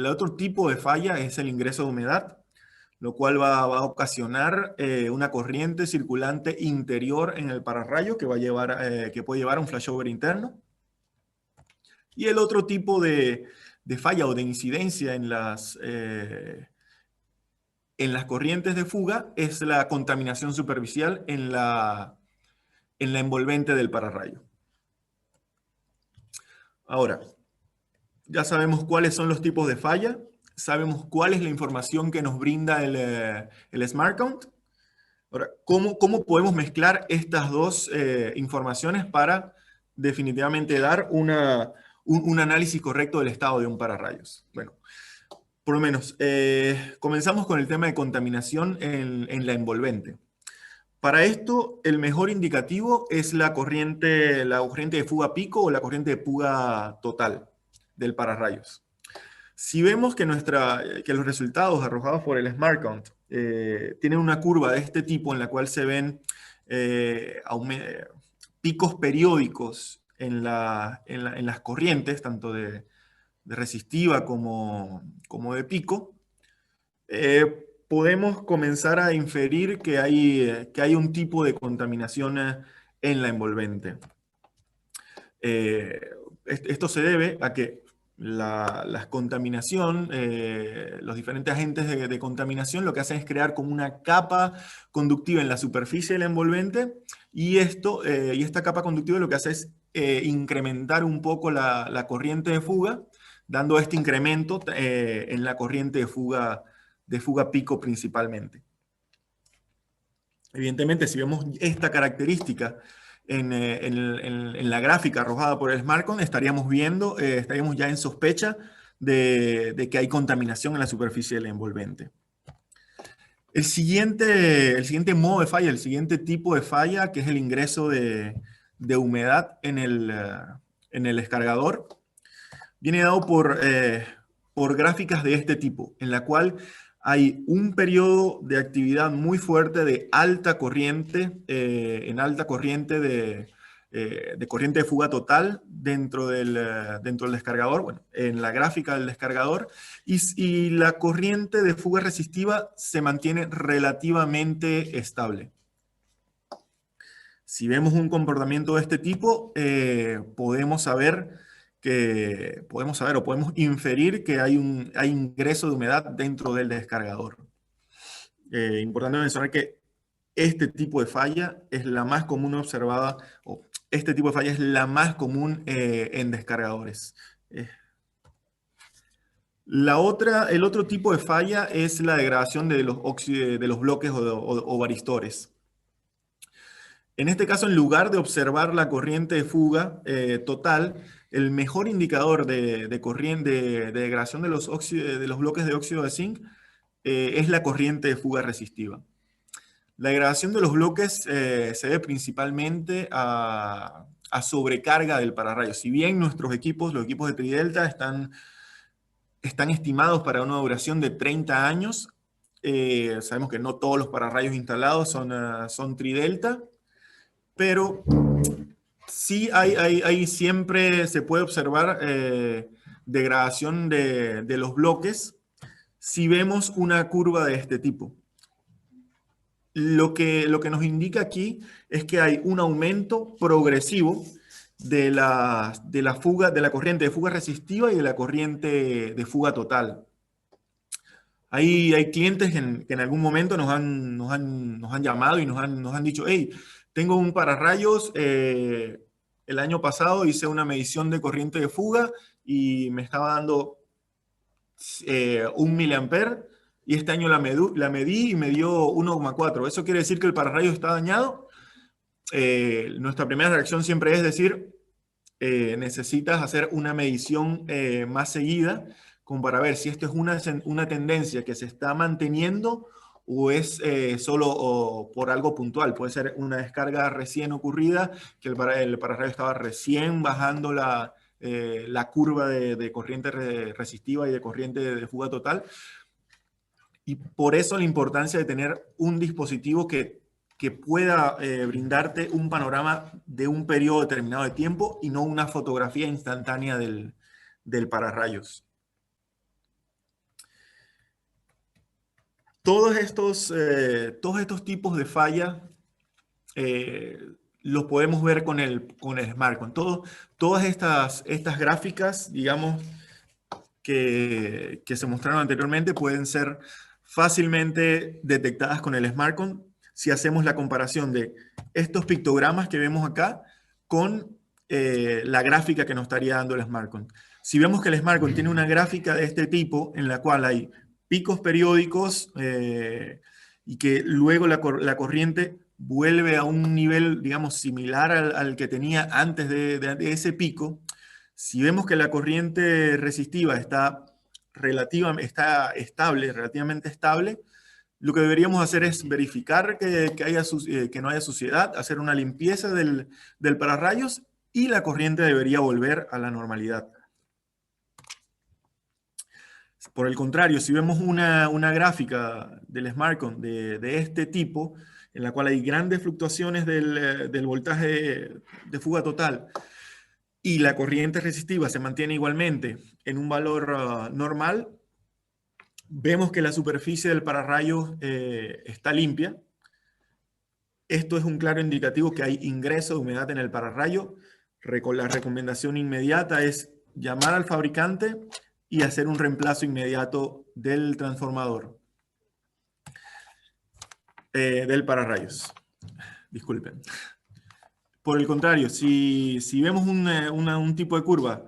otro tipo de falla es el ingreso de humedad, lo cual va a ocasionar una corriente circulante interior en el pararrayo que puede llevar a un flashover interno. Y el otro tipo de falla o de incidencia en las corrientes de fuga es la contaminación superficial en la envolvente del pararrayo. Ahora, ya sabemos cuáles son los tipos de falla, sabemos cuál es la información que nos brinda el Smart Count. Ahora, ¿cómo podemos mezclar estas dos informaciones para definitivamente dar un análisis correcto del estado de un pararrayos? Bueno, por lo menos, comenzamos con el tema de contaminación en la envolvente. Para esto, el mejor indicativo es la corriente de fuga pico o la corriente de fuga total del pararrayos. Si vemos que los resultados arrojados por el Smart Count tienen una curva de este tipo en la cual se ven picos periódicos en las corrientes, tanto de resistiva como de pico, podemos comenzar a inferir que hay un tipo de contaminación en la envolvente. Esto se debe a que la contaminación, los diferentes agentes de contaminación lo que hacen es crear como una capa conductiva en la superficie de la envolvente y esta capa conductiva lo que hace es incrementar un poco la corriente de fuga, dando este incremento en la corriente de fuga pico principalmente. Evidentemente, si vemos esta característica en la gráfica arrojada por el Smart Count, estaríamos ya en sospecha de que hay contaminación en la superficie del envolvente. El siguiente modo de falla, el siguiente tipo de falla, que es el ingreso de humedad en el descargador, viene dado por gráficas de este tipo, en la cual hay un periodo de actividad muy fuerte de alta corriente, de corriente de fuga total dentro del descargador, bueno, en la gráfica del descargador, y la corriente de fuga resistiva se mantiene relativamente estable. Si vemos un comportamiento de este tipo, podemos inferir que hay ingreso de humedad dentro del descargador. Importante mencionar que este tipo de falla es la más común observada, o este tipo de falla es la más común en descargadores. El otro tipo de falla es la degradación de los bloques o varistores. En este caso, en lugar de observar la corriente de fuga total, el mejor indicador de degradación de los bloques de óxido de zinc es la corriente de fuga resistiva. La degradación de los bloques se debe principalmente a sobrecarga del pararrayo. Si bien los equipos de Tridelta están estimados para una duración de 30 años, sabemos que no todos los pararrayos instalados son Tridelta, pero sí siempre se puede observar degradación de los bloques si vemos una curva de este tipo. Lo que nos indica aquí es que hay un aumento progresivo de la corriente de fuga resistiva y de la corriente de fuga total. Hay clientes que en algún momento nos han llamado y nos han dicho, hey, tengo un pararrayos, el año pasado hice una medición de corriente de fuga y me estaba dando 1 miliampere y este año la medí y me dio 1,4. ¿Eso quiere decir que el pararrayos está dañado? Nuestra primera reacción siempre es decir, necesitas hacer una medición más seguida como para ver si esto es una tendencia que se está manteniendo o es solo por algo puntual. Puede ser una descarga recién ocurrida, que el pararrayos estaba recién bajando la curva de corriente resistiva y de corriente de fuga total. Y por eso la importancia de tener un dispositivo que pueda brindarte un panorama de un periodo determinado de tiempo y no una fotografía instantánea del del pararrayos. Todos estos tipos de falla los podemos ver con el SmartCon. Todas estas gráficas, digamos, que se mostraron anteriormente pueden ser fácilmente detectadas con el SmartCon si hacemos la comparación de estos pictogramas que vemos acá con la gráfica que nos estaría dando el SmartCon. Si vemos que el SmartCon tiene una gráfica de este tipo en la cual hay picos periódicos y que luego la corriente vuelve a un nivel, digamos, similar al que tenía antes de ese pico. Si vemos que la corriente resistiva está relativamente estable, lo que deberíamos hacer es verificar que no haya suciedad, hacer una limpieza del pararrayos y la corriente debería volver a la normalidad. Por el contrario, si vemos una gráfica del SmartCon de este tipo, en la cual hay grandes fluctuaciones del voltaje de fuga total, y la corriente resistiva se mantiene igualmente en un valor normal, vemos que la superficie del pararrayos está limpia. Esto es un claro indicativo que hay ingreso de humedad en el pararrayo. La recomendación inmediata es llamar al fabricante y hacer un reemplazo inmediato del transformador, del pararrayos. Disculpen. Por el contrario, si vemos un tipo de curva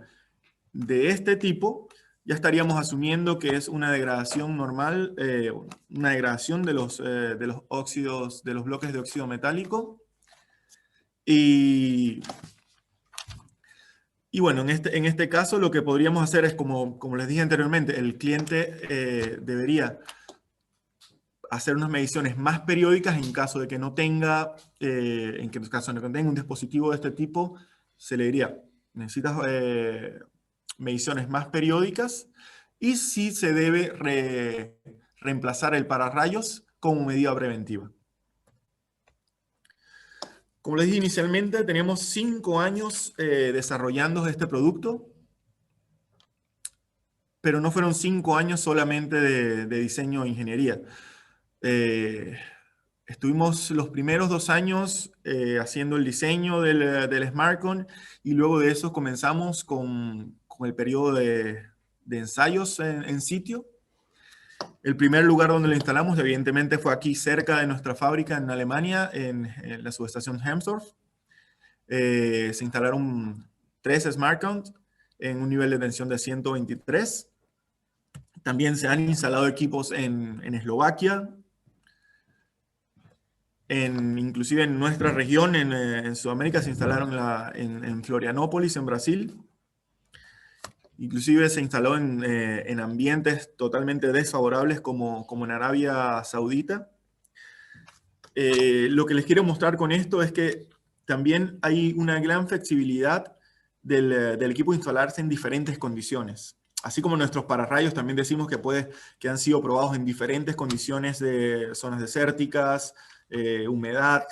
de este tipo, ya estaríamos asumiendo que es una degradación normal, una degradación de los óxidos, de los bloques de óxido metálico. Y bueno, en este caso lo que podríamos hacer es, como les dije anteriormente, el cliente debería hacer unas mediciones más periódicas en caso de que no tenga, un dispositivo de este tipo, se le diría, necesitas mediciones más periódicas y sí se debe reemplazar el pararrayos como medida preventiva. Como les dije inicialmente, teníamos 5 años desarrollando este producto, pero no fueron 5 años solamente de diseño e ingeniería. Estuvimos los primeros 2 años haciendo el diseño del SmartCon y luego de eso comenzamos con el periodo de ensayos en sitio. El primer lugar donde lo instalamos, evidentemente, fue aquí cerca de nuestra fábrica en Alemania, en la subestación Hemsdorf. Se instalaron 3 SmartCon en un nivel de tensión de 123. También se han instalado equipos en Eslovaquia, inclusive en nuestra región, en Sudamérica, se instalaron en Florianópolis, en Brasil. Inclusive se instaló en ambientes totalmente desfavorables como en Arabia Saudita. Lo que les quiero mostrar con esto es que también hay una gran flexibilidad del equipo instalarse en diferentes condiciones. Así como nuestros pararrayos también decimos que han sido probados en diferentes condiciones de zonas desérticas, humedad,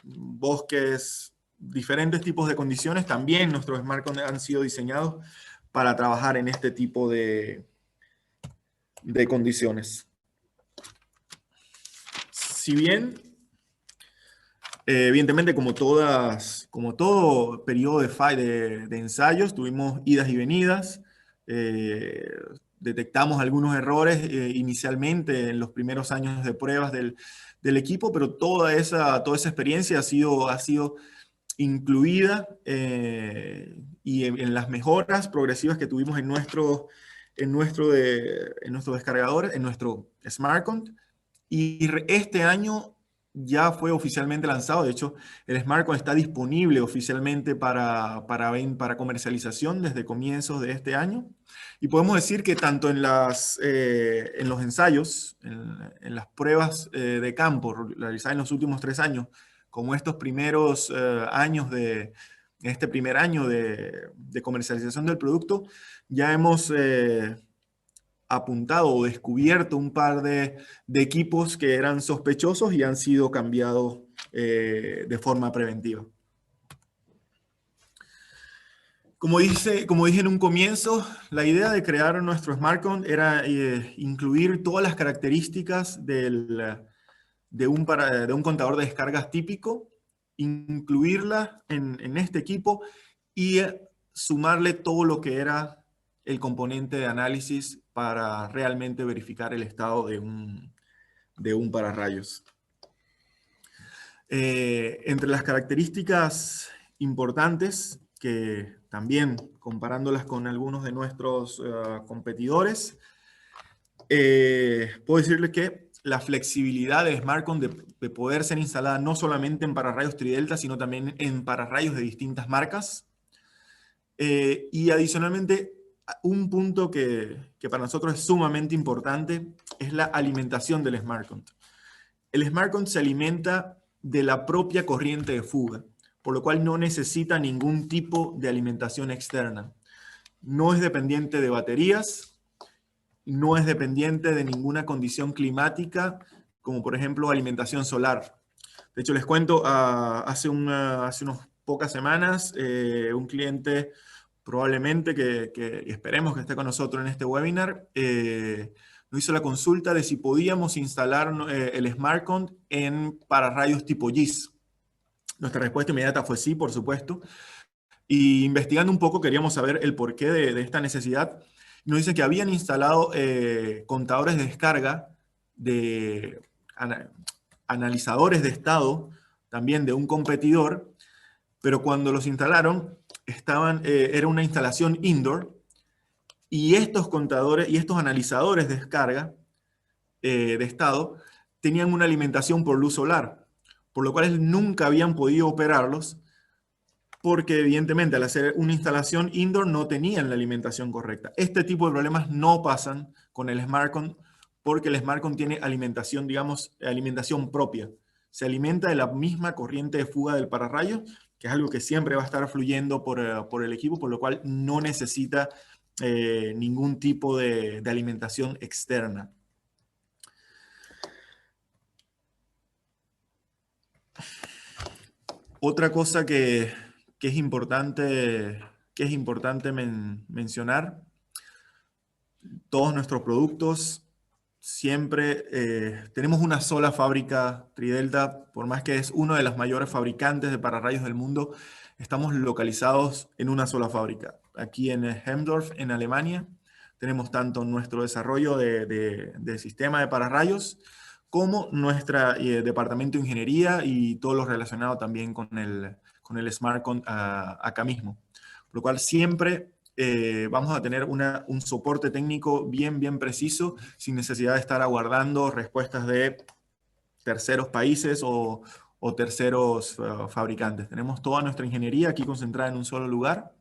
bosques, diferentes tipos de condiciones. También nuestros SmartCon han sido diseñados para trabajar en este tipo de condiciones. Si bien, evidentemente, como todo periodo de ensayos, tuvimos idas y venidas, detectamos algunos errores inicialmente en los primeros años de pruebas del equipo, pero toda esa experiencia ha sido incluida y en las mejoras progresivas que tuvimos en nuestro descargador, en nuestro SmartCon. Y este año ya fue oficialmente lanzado. De hecho, el SmartCon está disponible oficialmente para comercialización desde comienzos de este año. Y podemos decir que tanto en los ensayos, en las pruebas de campo realizadas en los últimos 3 años, como estos primeros años este primer año de comercialización del producto, ya hemos apuntado o descubierto un par de equipos que eran sospechosos y han sido cambiados de forma preventiva. Como dije en un comienzo, la idea de crear nuestro SmartCon era incluir todas las características de un contador de descargas típico, incluirla en este equipo y sumarle todo lo que era el componente de análisis para realmente verificar el estado de un pararrayos. Entre las características importantes, que también comparándolas con algunos de nuestros competidores, puedo decirles que la flexibilidad de SmartCon de poder ser instalada no solamente en pararrayos Tridelta, sino también en pararrayos de distintas marcas. Y adicionalmente, un punto que para nosotros es sumamente importante es la alimentación del SmartCon. El SmartCon se alimenta de la propia corriente de fuga, por lo cual no necesita ningún tipo de alimentación externa. No es dependiente de baterías, no es dependiente de ninguna condición climática, como por ejemplo alimentación solar. De hecho, les cuento, hace unas pocas semanas, un cliente probablemente que esperemos que esté con nosotros en este webinar, nos hizo la consulta de si podíamos instalar el SmartCon en pararrayos tipo GIS. Nuestra respuesta inmediata fue sí, por supuesto. Y investigando un poco queríamos saber el porqué de esta necesidad. Nos dice que habían instalado contadores de descarga de analizadores de estado, también de un competidor, pero cuando los instalaron, era una instalación indoor, y estos contadores y estos analizadores de descarga de estado tenían una alimentación por luz solar, por lo cual nunca habían podido operarlos, porque evidentemente al hacer una instalación indoor no tenían la alimentación correcta. Este tipo de problemas no pasan con el SmartCon, porque el SmartCon tiene alimentación, digamos, alimentación propia. Se alimenta de la misma corriente de fuga del pararrayo, que es algo que siempre va a estar fluyendo por el equipo, por lo cual no necesita ningún tipo de alimentación externa. Otra cosa que es importante mencionar, todos nuestros productos siempre tenemos una sola fábrica. Tridelta, por más que es uno de los mayores fabricantes de pararrayos del mundo, estamos localizados en una sola fábrica. Aquí en Hemdorf, en Alemania, tenemos tanto nuestro desarrollo de sistema de pararrayos como nuestro departamento de ingeniería y todo lo relacionado también con el SmartCon acá mismo. Por lo cual siempre vamos a tener un soporte técnico bien preciso, sin necesidad de estar aguardando respuestas de terceros países o terceros fabricantes. Tenemos toda nuestra ingeniería aquí concentrada en un solo lugar,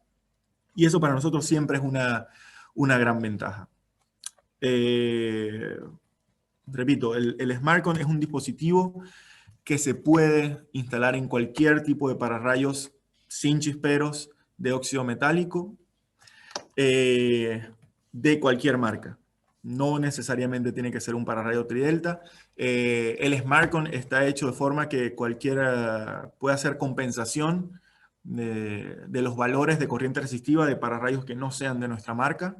y eso para nosotros siempre es una gran ventaja. Repito, el SmartCon es un dispositivo que se puede instalar en cualquier tipo de pararrayos sin chisperos de óxido metálico, de cualquier marca. No necesariamente tiene que ser un pararrayo Tridelta. El SmartCon está hecho de forma que cualquiera pueda hacer compensación de los valores de corriente resistiva de pararrayos que no sean de nuestra marca.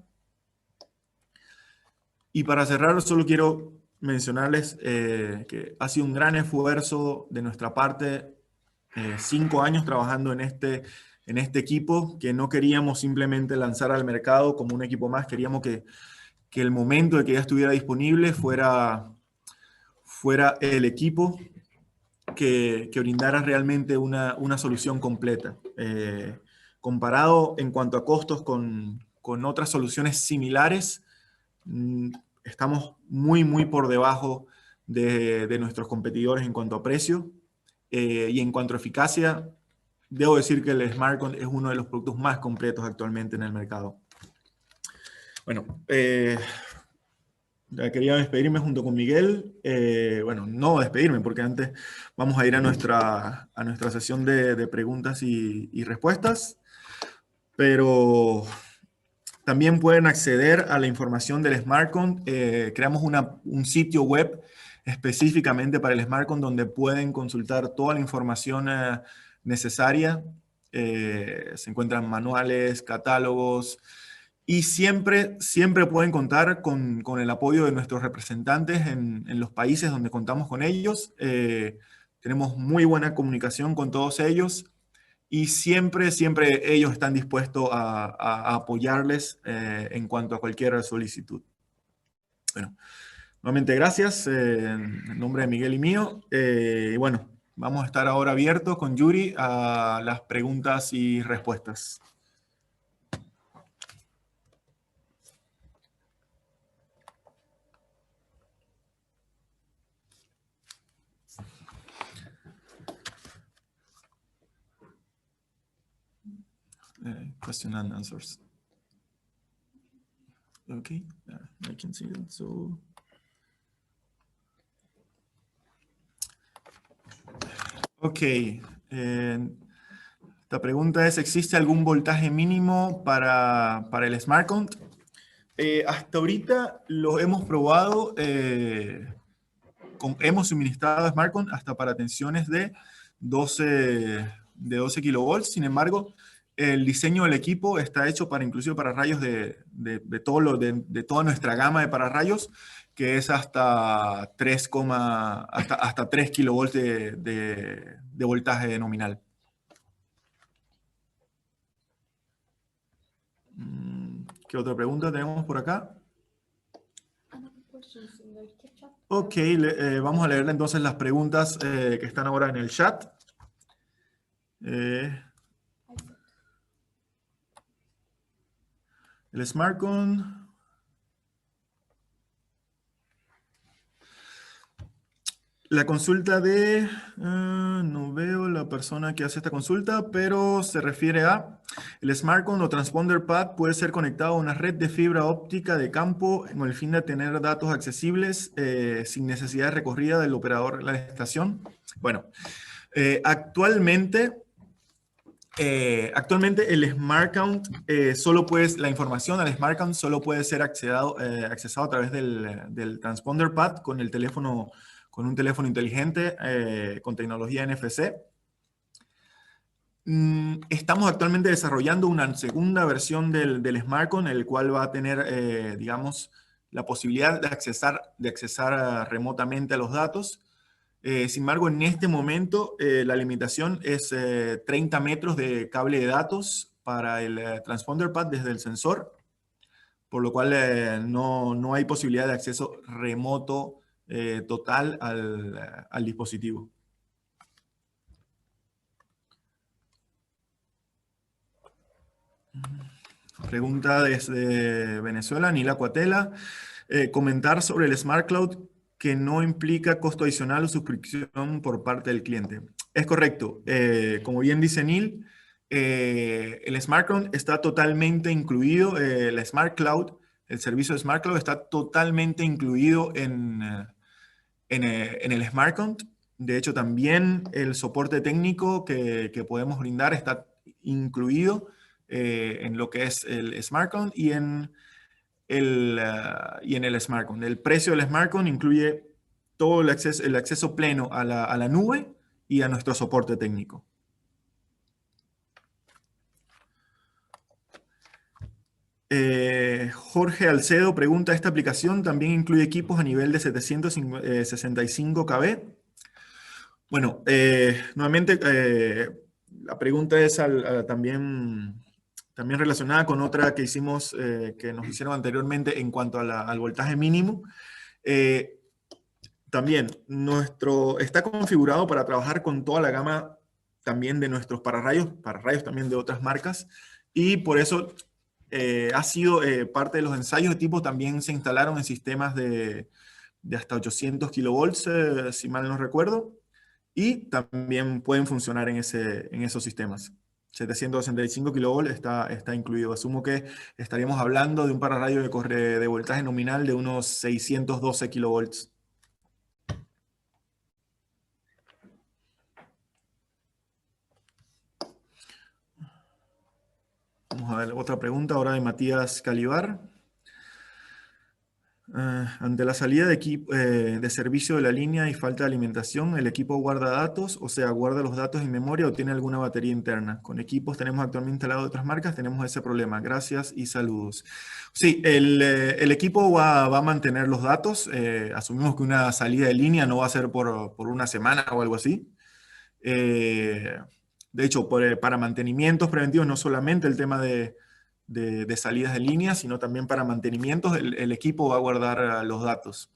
Y para cerrar, solo quiero mencionarles que ha sido un gran esfuerzo de nuestra parte, 5 años trabajando en este equipo, que no queríamos simplemente lanzar al mercado como un equipo más, queríamos que el momento de que ya estuviera disponible fuera el equipo que brindara realmente una solución completa. Comparado en cuanto a costos con otras soluciones similares, estamos muy por debajo de nuestros competidores en cuanto a precio, y en cuanto a eficacia, debo decir que el SmartCon es uno de los productos más completos actualmente en el mercado. Bueno, quería despedirme junto con Miguel. Bueno, no despedirme, porque antes vamos a ir a nuestra sesión de preguntas y respuestas, pero también pueden acceder a la información del SmartCon. Creamos un sitio web específicamente para el SmartCon donde pueden consultar toda la información necesaria se encuentran manuales, catálogos, y siempre pueden contar con el apoyo de nuestros representantes en los países donde contamos con ellos. Tenemos muy buena comunicación con todos ellos y siempre ellos están dispuestos a apoyarles en cuanto a cualquier solicitud. Bueno, nuevamente gracias en nombre de Miguel y mío. Y bueno, vamos a estar ahora abiertos con Yuri a las preguntas y respuestas. Question and answers. Okay, I can see that. So, ok. Esta pregunta es: ¿existe algún voltaje mínimo para el SmartCount? Hasta ahorita lo hemos probado. Hemos suministrado SmartCount hasta para tensiones de 12 kilovolts. Sin embargo, el diseño del equipo está hecho para inclusive para rayos de toda nuestra gama de pararrayos, que es hasta 3 kilovolts de voltaje nominal. ¿Qué otra pregunta tenemos por acá? Ok, vamos a leer entonces las preguntas que están ahora en el chat. El SmartCount. La consulta de... no veo la persona que hace esta consulta, pero se refiere a: el SmartCount o Transponder Pad puede ser conectado a una red de fibra óptica de campo con el fin de tener datos accesibles sin necesidad de recorrida del operador de la estación. Bueno, actualmente el SmartCount la información al SmartCount solo puede ser accesado a través del Transponder Pad con un teléfono inteligente con tecnología NFC. Estamos actualmente desarrollando una segunda versión del SmartCount, el cual va a tener, digamos, la posibilidad de accesar remotamente a los datos. Sin embargo, en este momento la limitación es 30 metros de cable de datos para el Transponder Pad desde el sensor, por lo cual no hay posibilidad de acceso remoto total al dispositivo. Pregunta desde Venezuela, Nila Cuatela. Comentar sobre el Smart Cloud que no implica costo adicional o suscripción por parte del cliente. Es correcto. Como bien dice Neil, el Smart Cloud está totalmente incluido, el Smart Cloud, el servicio de Smart Cloud está totalmente incluido en el Smart Cloud. De hecho, también el soporte técnico que podemos brindar está incluido en lo que es el SmartCount y en el SmartCount. El precio del SmartCount incluye todo el acceso pleno a la nube y a nuestro soporte técnico. Jorge Alcedo pregunta: ¿esta aplicación también incluye equipos a nivel de 765 kb? Bueno, nuevamente la pregunta es también relacionada con otra que hicimos, que nos hicieron anteriormente en cuanto al voltaje mínimo. También está configurado para trabajar con toda la gama también de nuestros pararrayos también de otras marcas, y por eso ha sido parte de los ensayos de tipo. También se instalaron en sistemas de hasta 800 kilovolts, si mal no recuerdo, y también pueden funcionar en esos sistemas. 765 kilovolts está incluido. Asumo que estaríamos hablando de un pararrayo de voltaje nominal de unos 612 kilovolts. Vamos a ver otra pregunta ahora de Matías Calibar. Ante la salida de servicio de la línea y falta de alimentación, el equipo guarda datos, o sea, guarda los datos en memoria o tiene alguna batería interna. Con equipos tenemos actualmente instalados de otras marcas, tenemos ese problema. Gracias y saludos. Sí, el equipo va a mantener los datos. Asumimos que una salida de línea no va a ser por una semana o algo así. De hecho, para mantenimientos preventivos, no solamente el tema de salidas de línea, sino también para mantenimientos, el equipo va a guardar los datos.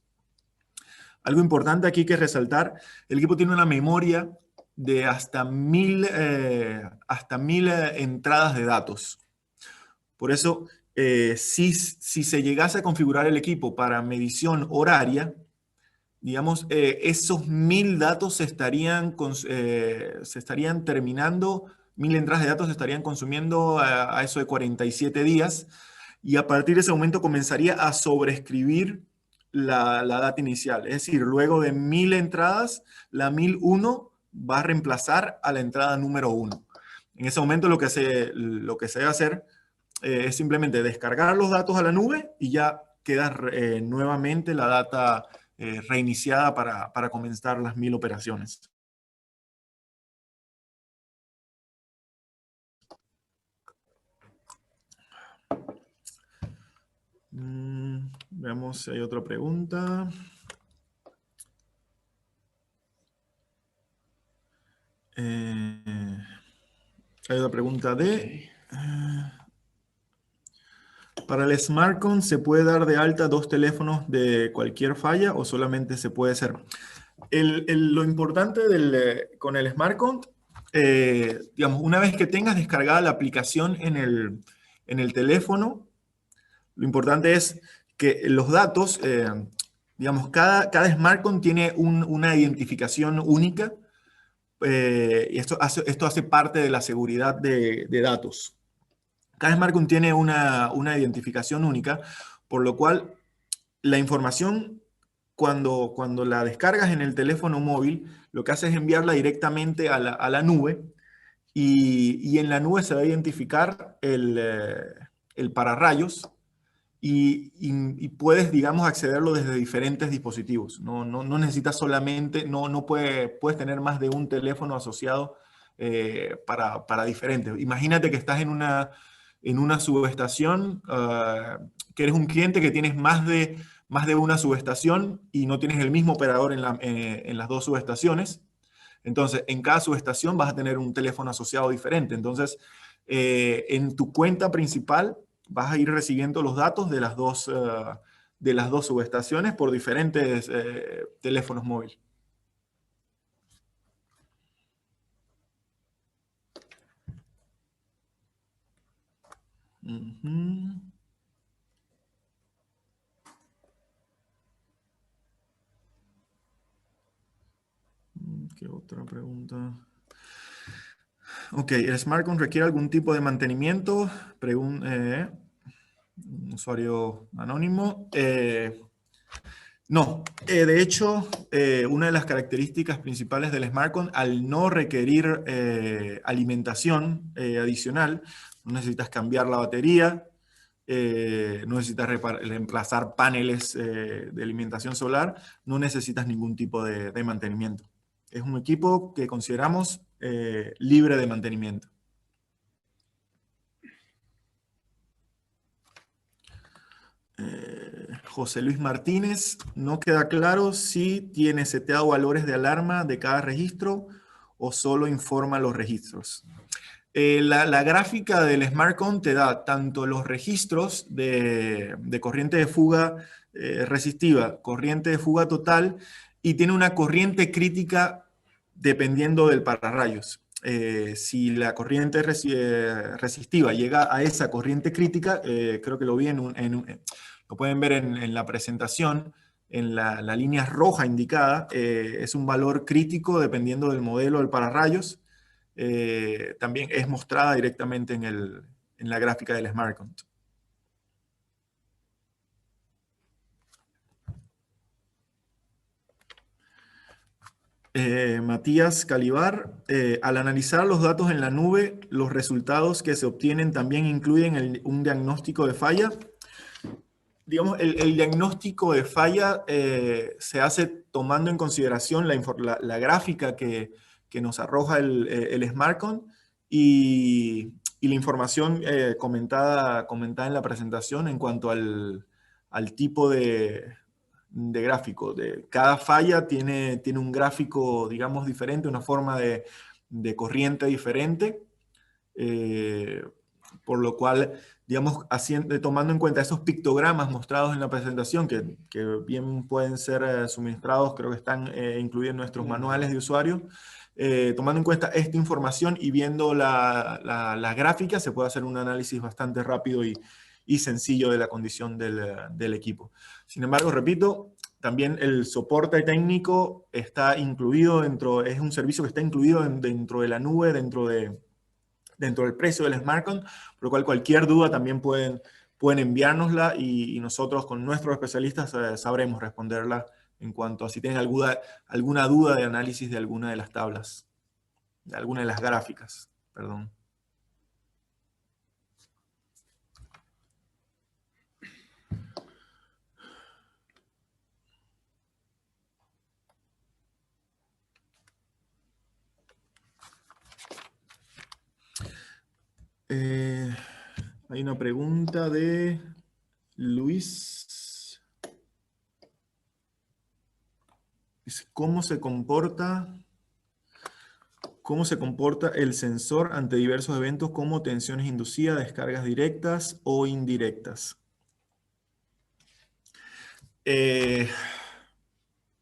Algo importante aquí que resaltar, el equipo tiene una memoria de hasta 1000 entradas de datos. Por eso, si se llegase a configurar el equipo para medición horaria, digamos, esos 1000 datos se estarían terminando, 1000 entradas de datos se estarían consumiendo a eso de 47 días, y a partir de ese momento comenzaría a sobreescribir la data inicial. Es decir, luego de 1000 entradas, la 1001 va a reemplazar a la entrada número 1. En ese momento lo que se debe hacer es simplemente descargar los datos a la nube y ya queda nuevamente la data reiniciada para comenzar las 1000 operaciones. Veamos si hay otra pregunta. Hay otra pregunta de... ¿Para el SmartCon se puede dar de alta 2 teléfonos de cualquier falla o solamente se puede hacer? Lo importante con el SmartCon, digamos, una vez que tengas descargada la aplicación en el teléfono, lo importante es que los datos, digamos, cada SmartCon tiene una identificación única, y esto hace parte de la seguridad de datos. Cada SmartCon tiene una identificación única, por lo cual la información, cuando la descargas en el teléfono móvil, lo que hace es enviarla directamente a la nube, y en la nube se va a identificar el pararrayos, y puedes, digamos, accederlo desde diferentes dispositivos. No necesitas solamente, puedes tener más de un teléfono asociado para diferentes. Imagínate que estás en una subestación, que eres un cliente que tienes más de una subestación y no tienes el mismo operador en las 2 subestaciones. Entonces, en cada subestación vas a tener un teléfono asociado diferente. Entonces, en tu cuenta principal vas a ir recibiendo los datos de las dos subestaciones por diferentes teléfonos móviles. ¿Qué otra pregunta? Ok, ¿el SmartCon requiere algún tipo de mantenimiento? Un usuario anónimo. No, de hecho, una de las características principales del SmartCon, al no requerir alimentación adicional, no necesitas cambiar la batería, no necesitas reemplazar paneles de alimentación solar, no necesitas ningún tipo de mantenimiento. Es un equipo que consideramos libre de mantenimiento. José Luis Martínez, no queda claro si tiene seteado valores de alarma de cada registro o solo informa los registros. La gráfica del SmartCon te da tanto los registros de corriente de fuga resistiva, corriente de fuga total, y tiene una corriente crítica dependiendo del pararrayos. Si la corriente resistiva llega a esa corriente crítica, creo que lo vi lo pueden ver en la presentación, en la línea roja indicada, es un valor crítico dependiendo del modelo del pararrayos. También es mostrada directamente en la gráfica del SmartCon. Matías Calibar, al analizar los datos en la nube, los resultados que se obtienen también incluyen un diagnóstico de falla. digamos, el diagnóstico de falla se hace tomando en consideración la gráfica que nos arroja el SmartCon y la información comentada en la presentación en cuanto al tipo de gráfico. Cada falla tiene un gráfico, digamos, diferente, una forma de corriente diferente. Por lo cual, digamos, tomando en cuenta esos pictogramas mostrados en la presentación, que bien pueden ser suministrados, creo que están incluidos en nuestros manuales de usuario, tomando en cuenta esta información y viendo la gráfica, se puede hacer un análisis bastante rápido y sencillo de la condición del equipo. Sin embargo, repito, también el soporte técnico está incluido es un servicio que está incluido dentro de la nube, dentro del precio del SmartCon, por lo cual cualquier duda también pueden enviárnosla y nosotros con nuestros especialistas sabremos responderla en cuanto a si tienen alguna duda de análisis de alguna de las tablas, de alguna de las gráficas, perdón. Hay una pregunta de Luis. Dice, ¿cómo se comporta el sensor ante diversos eventos como tensiones inducidas, descargas directas o indirectas?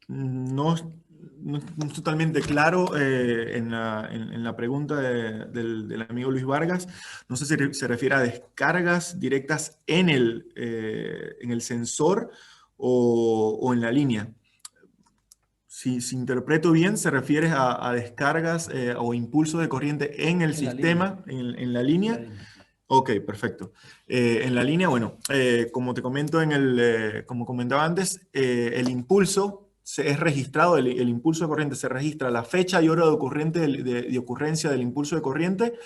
No es totalmente claro en la pregunta del amigo Luis Vargas. No sé si se refiere a descargas directas en el sensor o en la línea. Si interpreto bien, se refiere a descargas o impulsos de corriente en el sistema, en la línea. Ok, perfecto. En la línea, bueno, como te comento como comentaba antes, el impulso es registrado, el impulso de corriente se registra la fecha y hora de ocurrencia del impulso de corriente,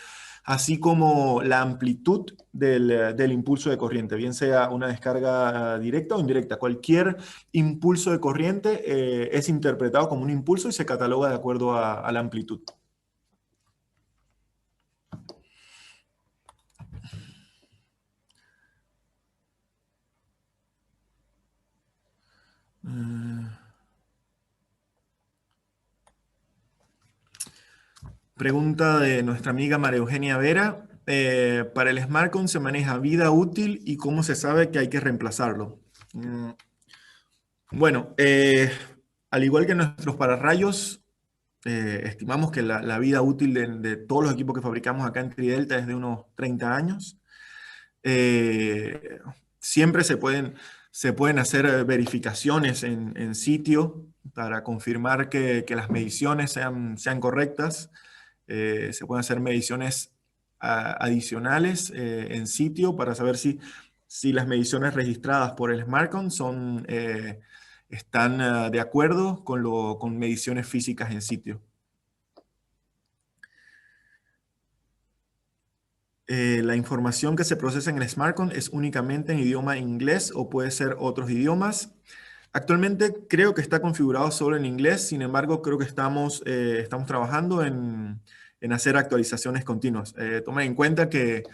así como la amplitud del impulso de corriente, bien sea una descarga directa o indirecta. Cualquier impulso de corriente es interpretado como un impulso y se cataloga de acuerdo a la amplitud. Pregunta de nuestra amiga María Eugenia Vera. Para el SmartCon se maneja vida útil y cómo se sabe que hay que reemplazarlo. Bueno, al igual que nuestros pararrayos, estimamos que la vida útil de todos los equipos que fabricamos acá en Tridelta es de unos 30 años. Siempre se pueden hacer verificaciones en sitio para confirmar que las mediciones sean correctas. Se pueden hacer mediciones adicionales en sitio para saber si las mediciones registradas por el SmartCon están de acuerdo con mediciones físicas en sitio. La información que se procesa en el SmartCon es únicamente en idioma inglés o puede ser otros idiomas. Actualmente creo que está configurado solo en inglés, sin embargo creo que estamos trabajando en hacer actualizaciones continuas. Tomen en cuenta que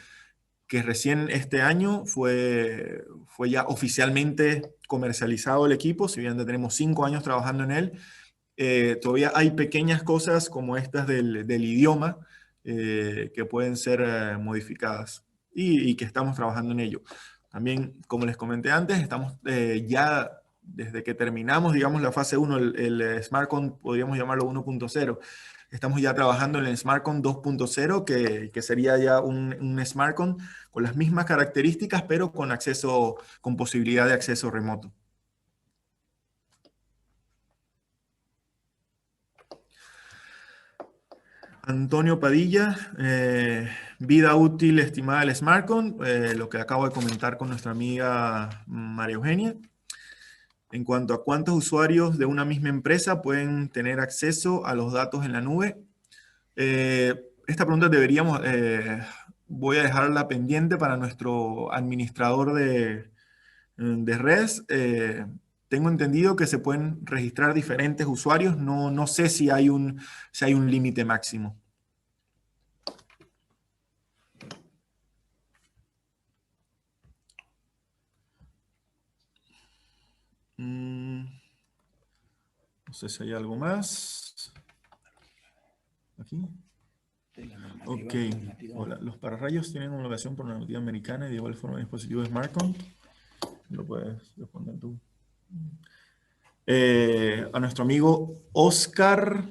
recién este año fue ya oficialmente comercializado el equipo, si bien ya tenemos 5 años trabajando en él. Todavía hay pequeñas cosas como estas del idioma que pueden ser modificadas y que estamos trabajando en ello. También, como les comenté antes, estamos ya desde que terminamos, digamos, la fase 1, el SmartCon, podríamos llamarlo 1.0, estamos ya trabajando en el SmartCon 2.0, que sería ya un SmartCon con las mismas características, pero con posibilidad de acceso remoto. Antonio Padilla, vida útil estimada del SmartCon, lo que acabo de comentar con nuestra amiga María Eugenia. En cuanto a cuántos usuarios de una misma empresa pueden tener acceso a los datos en la nube, esta pregunta voy a dejarla pendiente para nuestro administrador de redes. Tengo entendido que se pueden registrar diferentes usuarios. No sé si hay si hay un límite máximo. No sé si hay algo más. Aquí. Ok. Hola. Los pararrayos tienen homologación por normativa americana y de igual forma el dispositivo SmartCont. Lo puedes responder tú. A nuestro amigo Oscar.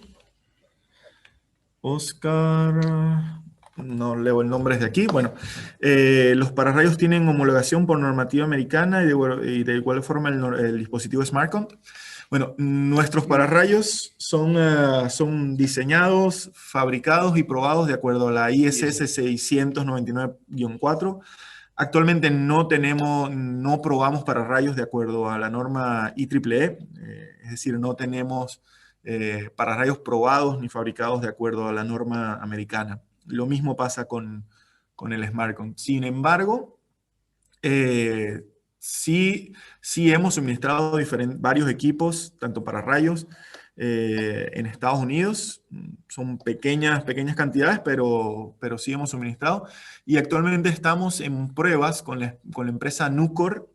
No leo el nombre desde aquí. Bueno, los pararrayos tienen homologación por normativa americana y de igual forma el dispositivo SmartCont. Bueno, nuestros pararrayos son diseñados, fabricados y probados de acuerdo a la ISS 699-4. Actualmente no probamos pararrayos de acuerdo a la norma IEEE, es decir, no tenemos pararrayos probados ni fabricados de acuerdo a la norma americana. Lo mismo pasa con el SmartCont. Sin embargo, sí hemos suministrado varios equipos, tanto pararrayos, en Estados Unidos. Son pequeñas cantidades, pero sí hemos suministrado. Y actualmente estamos en pruebas con la empresa Nucor,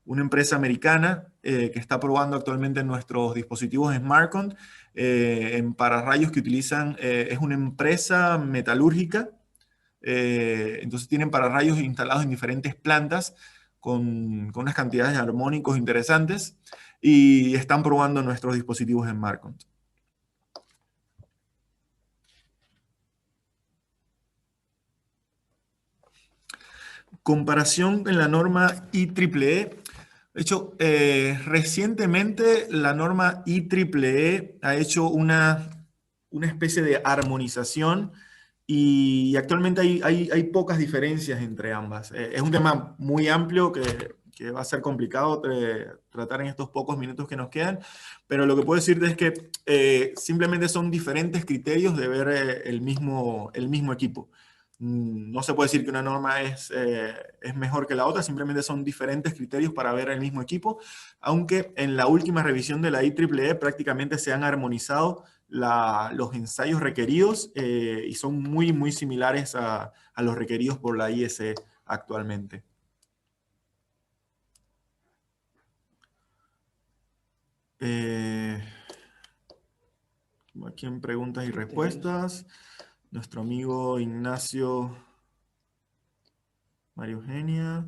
una empresa americana que está probando actualmente nuestros dispositivos SmartCont en pararrayos que utilizan, es una empresa metalúrgica, entonces tienen pararrayos instalados en diferentes plantas con unas cantidades de armónicos interesantes y están probando nuestros dispositivos SmartCont. Comparación en la norma IEEE. De hecho, recientemente la norma IEEE ha hecho una especie de armonización y actualmente hay pocas diferencias entre ambas. Es un tema muy amplio que va a ser complicado tratar en estos pocos minutos que nos quedan, pero lo que puedo decirte es que simplemente son diferentes criterios de ver el mismo equipo. No se puede decir que una norma es mejor que la otra, simplemente son diferentes criterios para ver el mismo equipo, aunque en la última revisión de la IEEE prácticamente se han armonizado los ensayos requeridos y son muy similares a los requeridos por la ISE actualmente. Aquí en preguntas y respuestas, nuestro amigo Ignacio María Eugenia.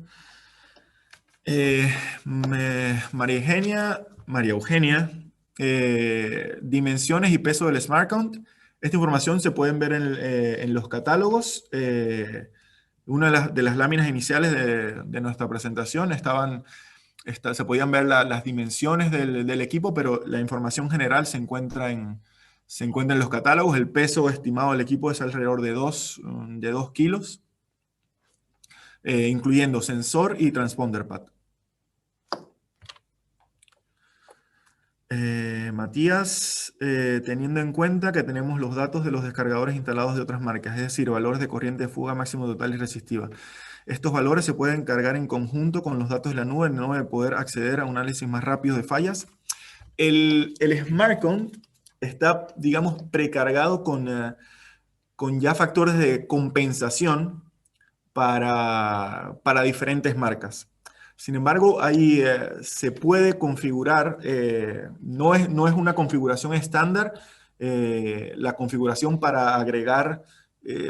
María Eugenia, dimensiones y peso del SmartCont. Esta información se pueden ver en los catálogos. Una de las láminas iniciales de nuestra presentación se podían ver las dimensiones del equipo, pero la información general se encuentra en los catálogos. El peso estimado del equipo es alrededor de 2 kilos, incluyendo sensor y transponder pad. Matías, teniendo en cuenta que tenemos los datos de los descargadores instalados de otras marcas, es decir, valores de corriente de fuga máximo total y resistiva. Estos valores se pueden cargar en conjunto con los datos de la nube, no de poder acceder a un análisis más rápido de fallas. El SmartCont está, digamos, precargado con ya factores de compensación para diferentes marcas. Sin embargo, ahí se puede configurar, no es una configuración estándar, la configuración para agregar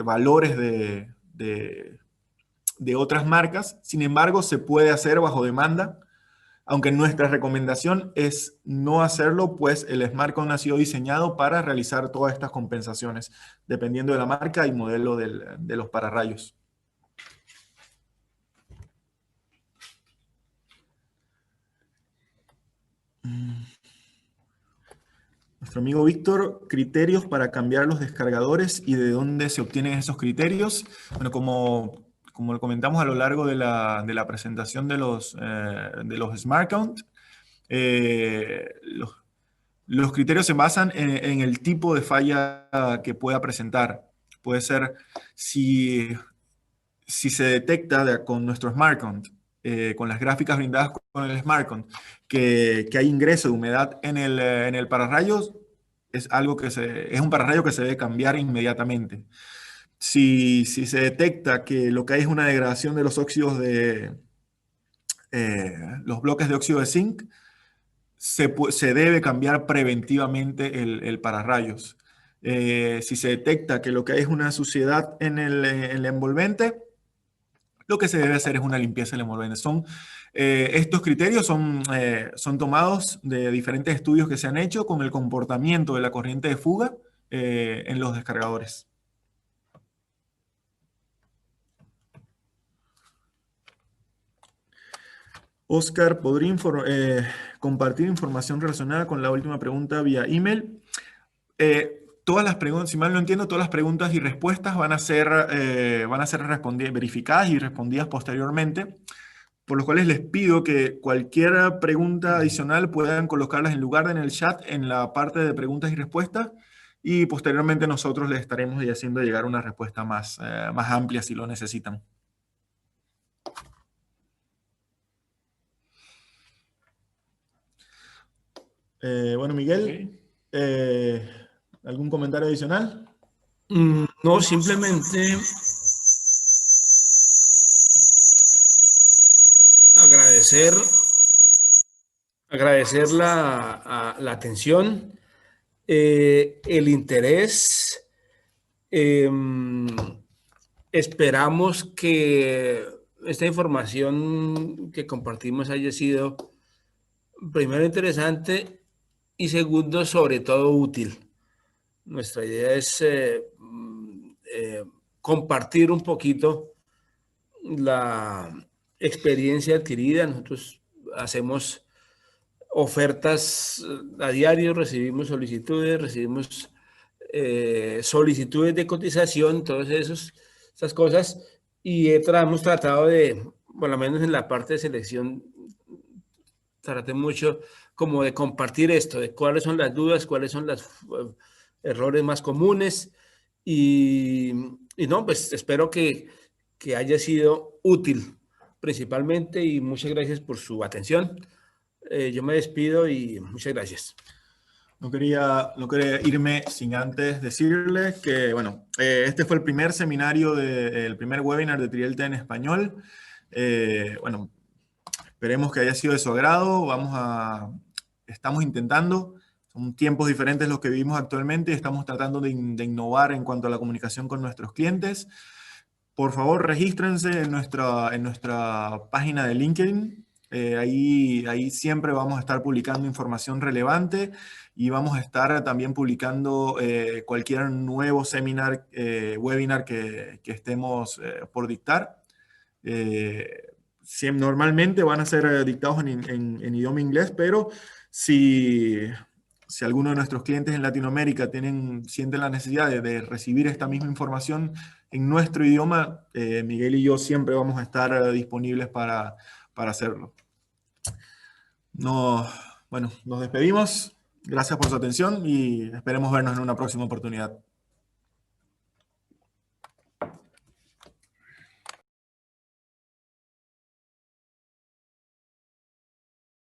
valores de otras marcas. Sin embargo, se puede hacer bajo demanda, aunque nuestra recomendación es no hacerlo, pues el SmartCont ha sido diseñado para realizar todas estas compensaciones, dependiendo de la marca y modelo de los pararrayos. Nuestro amigo Víctor, criterios para cambiar los descargadores y de dónde se obtienen esos criterios. Bueno, como lo comentamos a lo largo de la presentación de los SmartCont, los criterios se basan en el tipo de falla que pueda presentar. Puede ser si se detecta con nuestro SmartCont con las gráficas brindadas con el SmartCon, que hay ingreso de humedad en el pararrayos, es algo es un pararrayo que se debe cambiar inmediatamente. Si se detecta que lo que hay es una degradación de los óxidos los bloques de óxido de zinc, se debe cambiar preventivamente el pararrayos. Si se detecta que lo que hay es una suciedad en el envolvente, lo que se debe hacer es una limpieza del envolvente. Estos criterios son tomados de diferentes estudios que se han hecho con el comportamiento de la corriente de fuga en los descargadores. Oscar, ¿podría compartir información relacionada con la última pregunta vía email? Todas las preguntas, si mal no entiendo, todas las preguntas y respuestas van a ser verificadas y respondidas posteriormente, por lo cual les pido que cualquier pregunta adicional puedan colocarlas en lugar de en el chat, en la parte de preguntas y respuestas, y posteriormente nosotros les estaremos haciendo llegar una respuesta más amplia si lo necesitan. Bueno, Miguel, ¿algún comentario adicional? No, simplemente agradecer la atención, el interés. Esperamos que esta información que compartimos haya sido, primero, interesante y segundo, sobre todo, útil. Nuestra idea es compartir un poquito la experiencia adquirida. Nosotros hacemos ofertas a diario, recibimos solicitudes de cotización, todas esas cosas, y hemos tratado de, por lo menos en la parte de selección, traté mucho como de compartir esto, de cuáles son las dudas, cuáles son los errores más comunes, y no, pues espero que haya sido útil principalmente, y muchas gracias por su atención. Yo me despido y muchas gracias. No quería irme sin antes decirles que, bueno, este fue el primer seminario, el primer webinar de Tridelta en español. Bueno, esperemos que haya sido de su agrado. Estamos intentando, son tiempos diferentes los que vivimos actualmente y estamos tratando de innovar en cuanto a la comunicación con nuestros clientes. Por favor, regístrense en nuestra página de LinkedIn. Ahí siempre vamos a estar publicando información relevante y vamos a estar también publicando cualquier nuevo webinar que estemos por dictar. Normalmente van a ser dictados en idioma inglés, pero si alguno de nuestros clientes en Latinoamérica sienten la necesidad de recibir esta misma información en nuestro idioma, Miguel y yo siempre vamos a estar disponibles para hacerlo. Bueno, nos despedimos. Gracias por su atención y esperemos vernos en una próxima oportunidad.